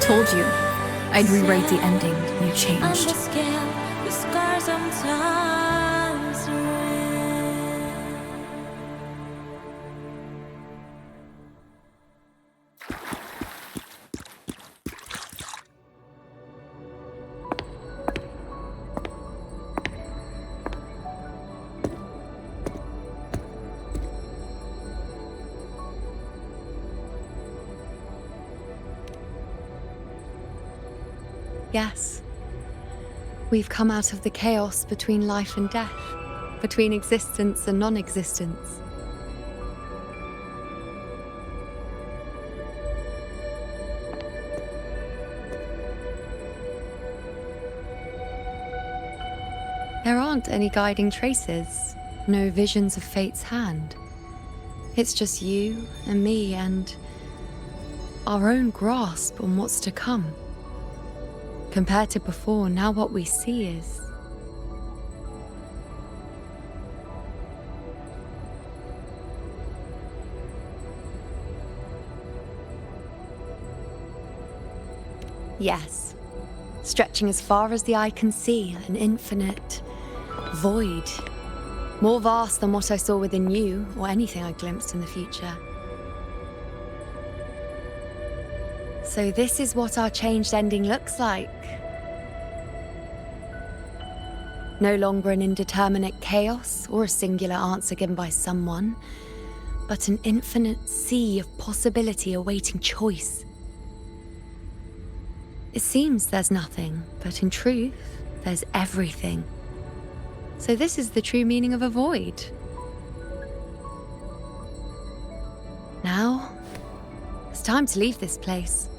told you I'd rewrite the ending. You On changed. the scale, the scars sometimes ring. Yes. We've come out of the chaos between life and death, between existence and non-existence. There aren't any guiding traces, no visions of fate's hand. It's just you and me and our own grasp on what's to come. Compared to before, now what we see is... Yes. Stretching as far as the eye can see, an infinite void. More vast than what I saw within you, or anything I glimpsed in the future. So this is what our changed ending looks like. No longer an indeterminate chaos or a singular answer given by someone, but an infinite sea of possibility awaiting choice. It seems there's nothing, but in truth, there's everything. So this is the true meaning of a void. Now, it's time to leave this place.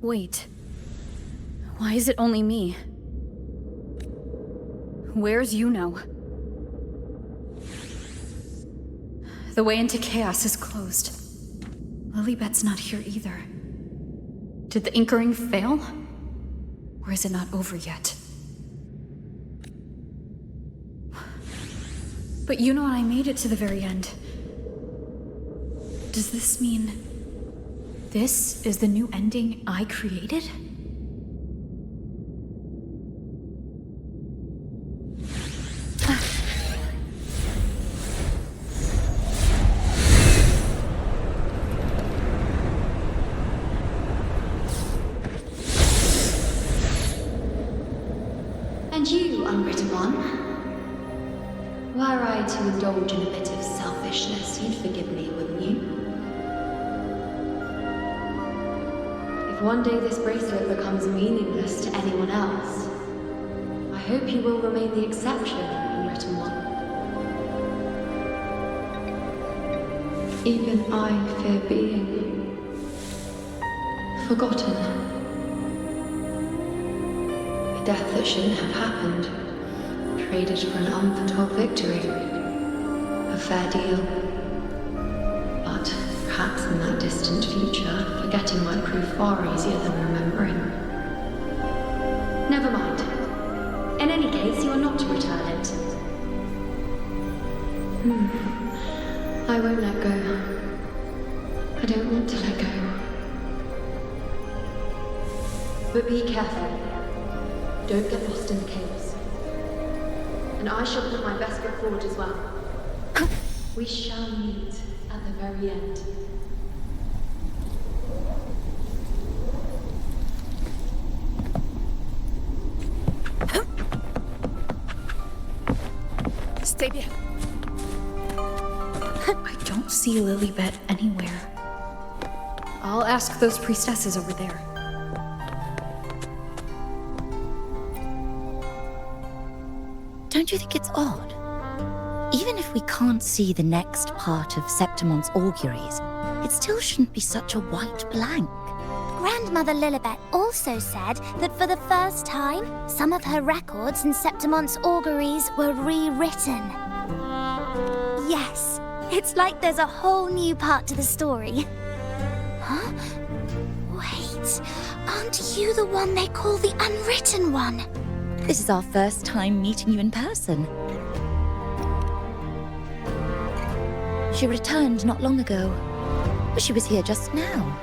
Wait. Why is it only me? Where's Yuno? The way into chaos is closed. Lilybet's not here either. Did the anchoring fail? Or is it not over yet? But Yuno and I made it to the very end. Does this mean... this is the new ending I created? And you, unwritten one? Were I to indulge in a bit of selfishness, you'd forgive me, wouldn't you? If one day this bracelet becomes meaningless to anyone else, I hope you will remain the exception, unwritten one. Even I fear being forgotten. A death that shouldn't have happened, traded for an unforetold victory. A fair deal. But perhaps in that distant future, forgetting might prove far easier than remembering. Never mind. In any case, you are not to return it. I won't let go. I don't want to let go. But be careful. Don't get lost in the chaos. And I shall put my best foot forward as well. We shall meet at the very end. Stay behind. I don't see Lilybet anywhere. I'll ask those priestesses over there. Don't you think it's odd? Even if we can't see the next part of Septimont's auguries, it still shouldn't be such a white blank. Grandmother Lilibet also said that for the first time, some of her records in Septimont's auguries were rewritten. Yes, it's like there's a whole new part to the story. Huh? Wait, aren't you the one they call the unwritten one? This is our first time meeting you in person. She returned not long ago, but she was here just now.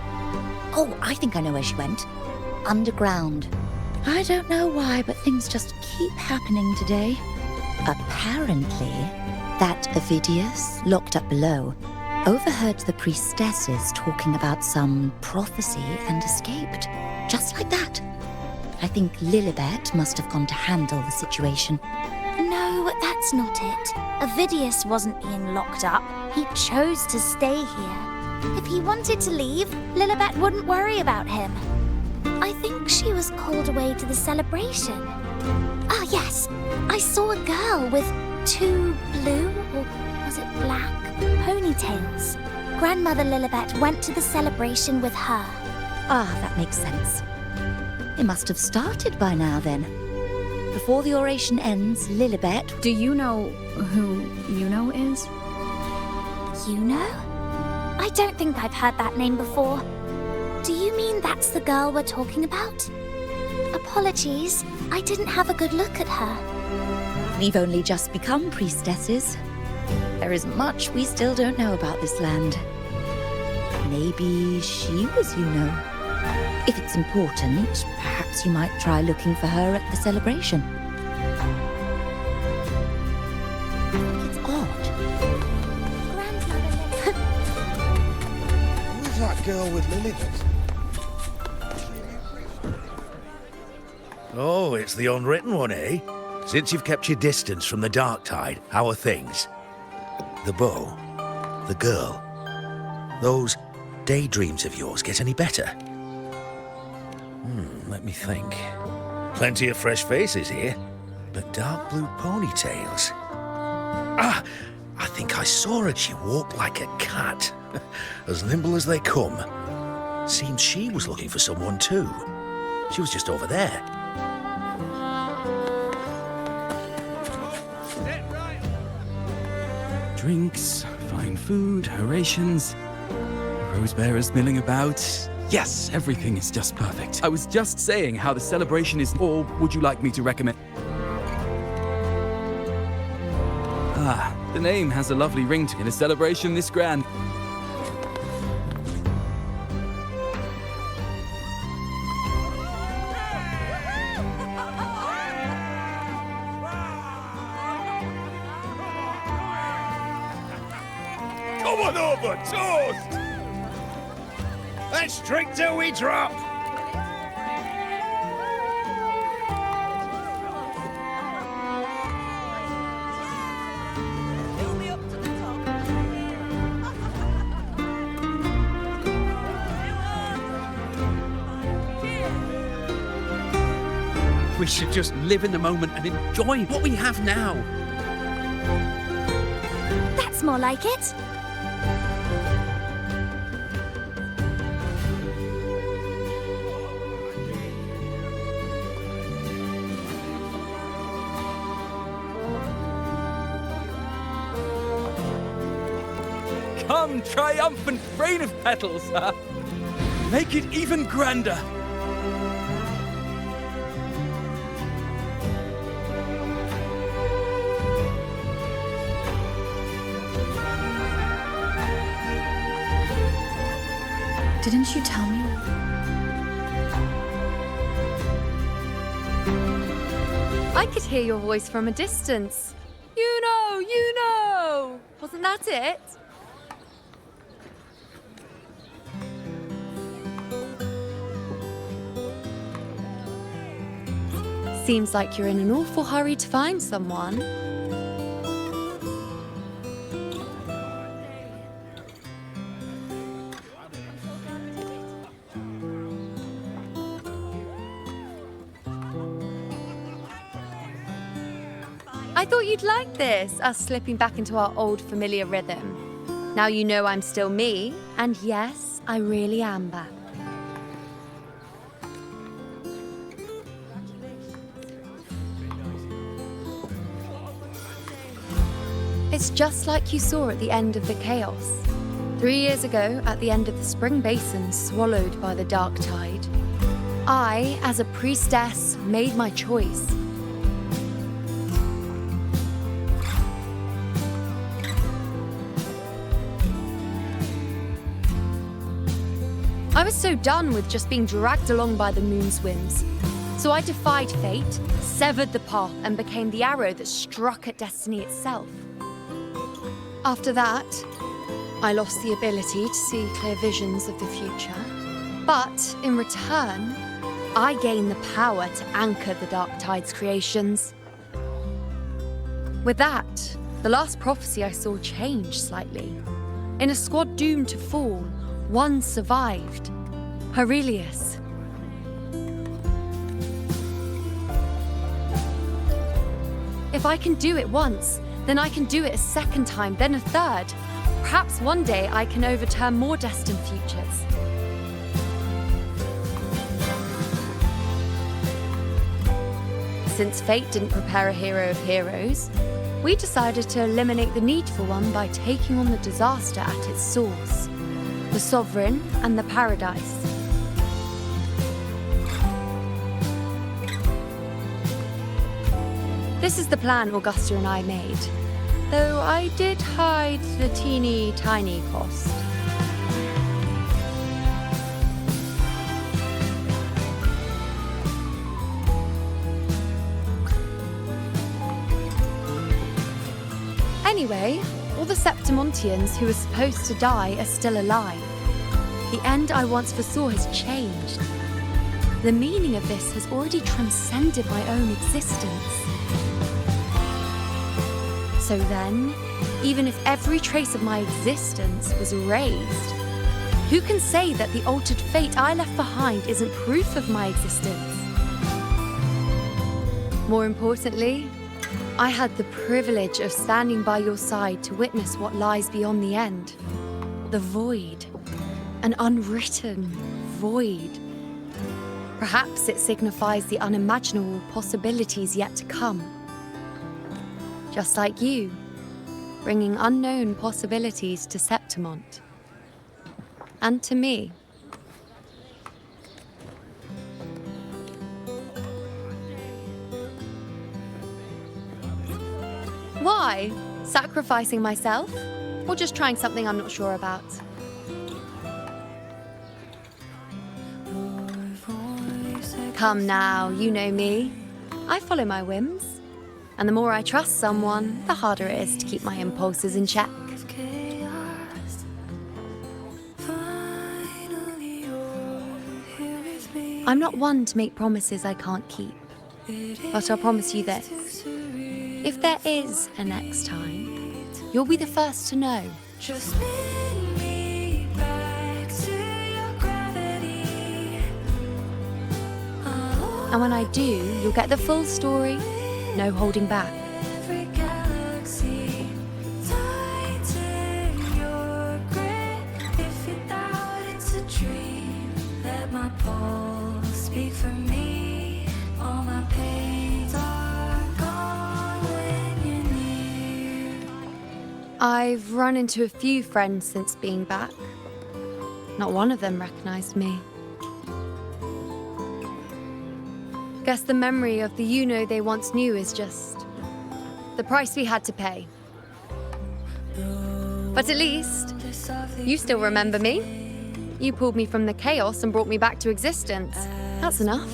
Oh, I think I know where she went. Underground. I don't know why, but things just keep happening today. Apparently, that Ovidius, locked up below, overheard the priestesses talking about some prophecy and escaped. Just like that. I think Lilibet must have gone to handle the situation. No, that's not it. Ovidius wasn't being locked up. He chose to stay here. If he wanted to leave, Lilibet wouldn't worry about him. I think she was called away to the celebration. Ah, yes. I saw a girl with 2 blue, or was it black, ponytails. Grandmother Lilibet went to the celebration with her. Ah, that makes sense. It must have started by now then. Before the oration ends, Lilibet... Do you know who Yuno is? Yuno? I don't think I've heard that name before. Do you mean that's the girl we're talking about? Apologies, I didn't have a good look at her. We've only just become priestesses. There is much we still don't know about this land. Maybe she was Yuno. If it's important, perhaps you might try looking for her at the celebration. It's odd. Who's that girl with Lilibet? Oh, it's the unwritten one, eh? Since you've kept your distance from the dark tide, how are things? The bow, the girl, those daydreams of yours get any better? Let me think. Plenty of fresh faces here, but dark blue ponytails. Ah, I think I saw her. She walked like a cat, as nimble as they come. Seems she was looking for someone too. She was just over there. Drinks, fine food, orations, rose bearers milling about. Yes, everything is just perfect. I was just saying how the celebration is, or would you like me to recommend? Ah, the name has a lovely ring to it. In a celebration this grand. Come on over, toast! Let's drink till we drop! We should just live in the moment and enjoy what we have now. That's more like it. Come, triumphant rain of petals, huh? Make it even grander. Didn't you tell me? I could hear your voice from a distance. You know! Wasn't that it? Seems like you're in an awful hurry to find someone. I thought you'd like this, us slipping back into our old familiar rhythm. Now you know I'm still me, and yes, I really am back. It's just like you saw at the end of the chaos. 3 years ago, at the end of the spring basin swallowed by the dark tide, I, as a priestess, made my choice. I was so done with just being dragged along by the moon's whims. So I defied fate, severed the path, and became the arrow that struck at destiny itself. After that, I lost the ability to see clear visions of the future. But in return, I gained the power to anchor the Dark Tide's creations. With that, the last prophecy I saw changed slightly. In a squad doomed to fall, one survived. Aurelius. If I can do it once, then I can do it a second time, then a third. Perhaps one day I can overturn more destined futures. Since fate didn't prepare a hero of heroes, we decided to eliminate the need for one by taking on the disaster at its source. The Sovereign and the Paradise. This is the plan Augusta and I made, though I did hide the teeny tiny cost. Anyway, all the Septimontians who were supposed to die are still alive. The end I once foresaw has changed. The meaning of this has already transcended my own existence. So then, even if every trace of my existence was erased, who can say that the altered fate I left behind isn't proof of my existence? More importantly, I had the privilege of standing by your side to witness what lies beyond the end. The void. An unwritten void. Perhaps it signifies the unimaginable possibilities yet to come. Just like you, bringing unknown possibilities to Septimont. And to me. Why? Sacrificing myself? Or just trying something I'm not sure about? Come now, you know me. I follow my whims. And the more I trust someone, the harder it is to keep my impulses in check. I'm not one to make promises I can't keep. But I'll promise you this. If there is a next time, you'll be the first to know. Just spin me back to your gravity. And when I do, you'll get the full story, no holding back. Every galaxy, tighten your grip. If you doubt it's a dream, let my pulse speak for me. All my pains are gone when you're near. I've run into a few friends since being back. Not one of them recognized me. Guess the memory of the you-know they once knew is just the price we had to pay. But at least, you still remember me. You pulled me from the chaos and brought me back to existence. That's enough.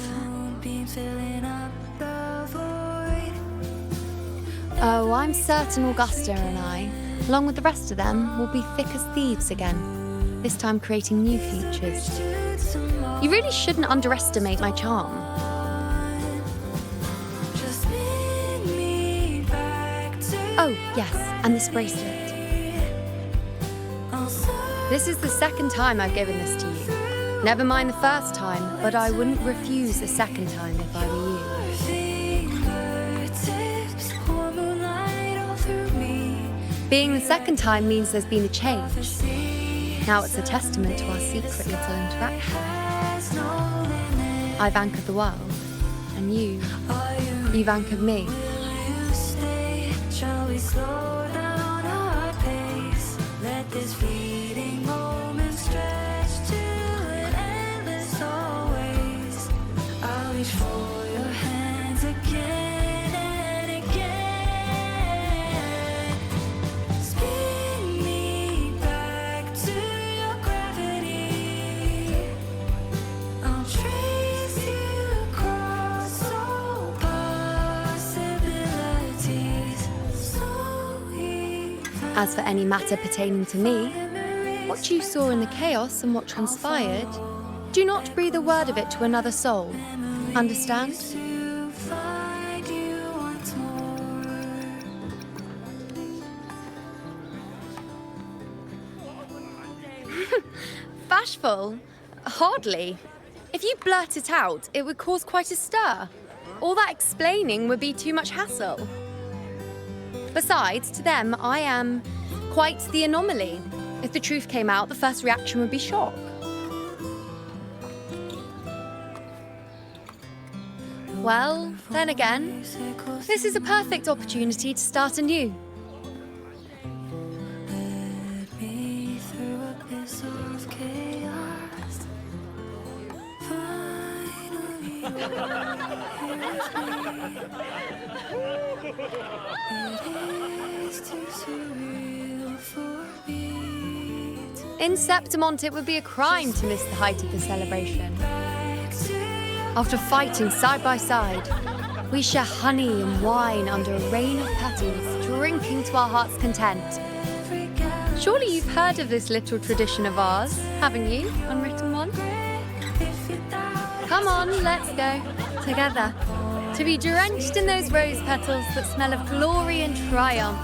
Oh, I'm certain Augusta and I, along with the rest of them, will be thick as thieves again, this time creating new futures. You really shouldn't underestimate my charm. Oh, yes, and this bracelet. This is the second time I've given this to you. Never mind the first time, but I wouldn't refuse a second time if I were you. Being the second time means there's been a change. Now it's a testament to our secret little interaction. I've anchored the world, and you've anchored me. Shall we slow down our pace? Let this fleeting moment stretch to an endless always. I'll reach for your hands again and again. Spin me back to your gravity. I'll trace you across all possibilities. As for any matter pertaining to me, what you saw in the chaos and what transpired, do not breathe a word of it to another soul. Understand? Bashful? Hardly. If you blurt it out, it would cause quite a stir. All that explaining would be too much hassle. Besides, to them, I am quite the anomaly. If the truth came out, the first reaction would be shock. Well, then again, this is a perfect opportunity to start anew. Lead me through abyss of chaos. Finally, here with me. It is too surreal for me. In Septimont, it would be a crime to miss the height of the celebration. After fighting side by side, we share honey and wine under a rain of petals, drinking to our heart's content. Surely you've heard of this little tradition of ours, haven't you, Unwritten One? Come on, let's go, together, to be drenched in those rose petals that smell of glory and triumph.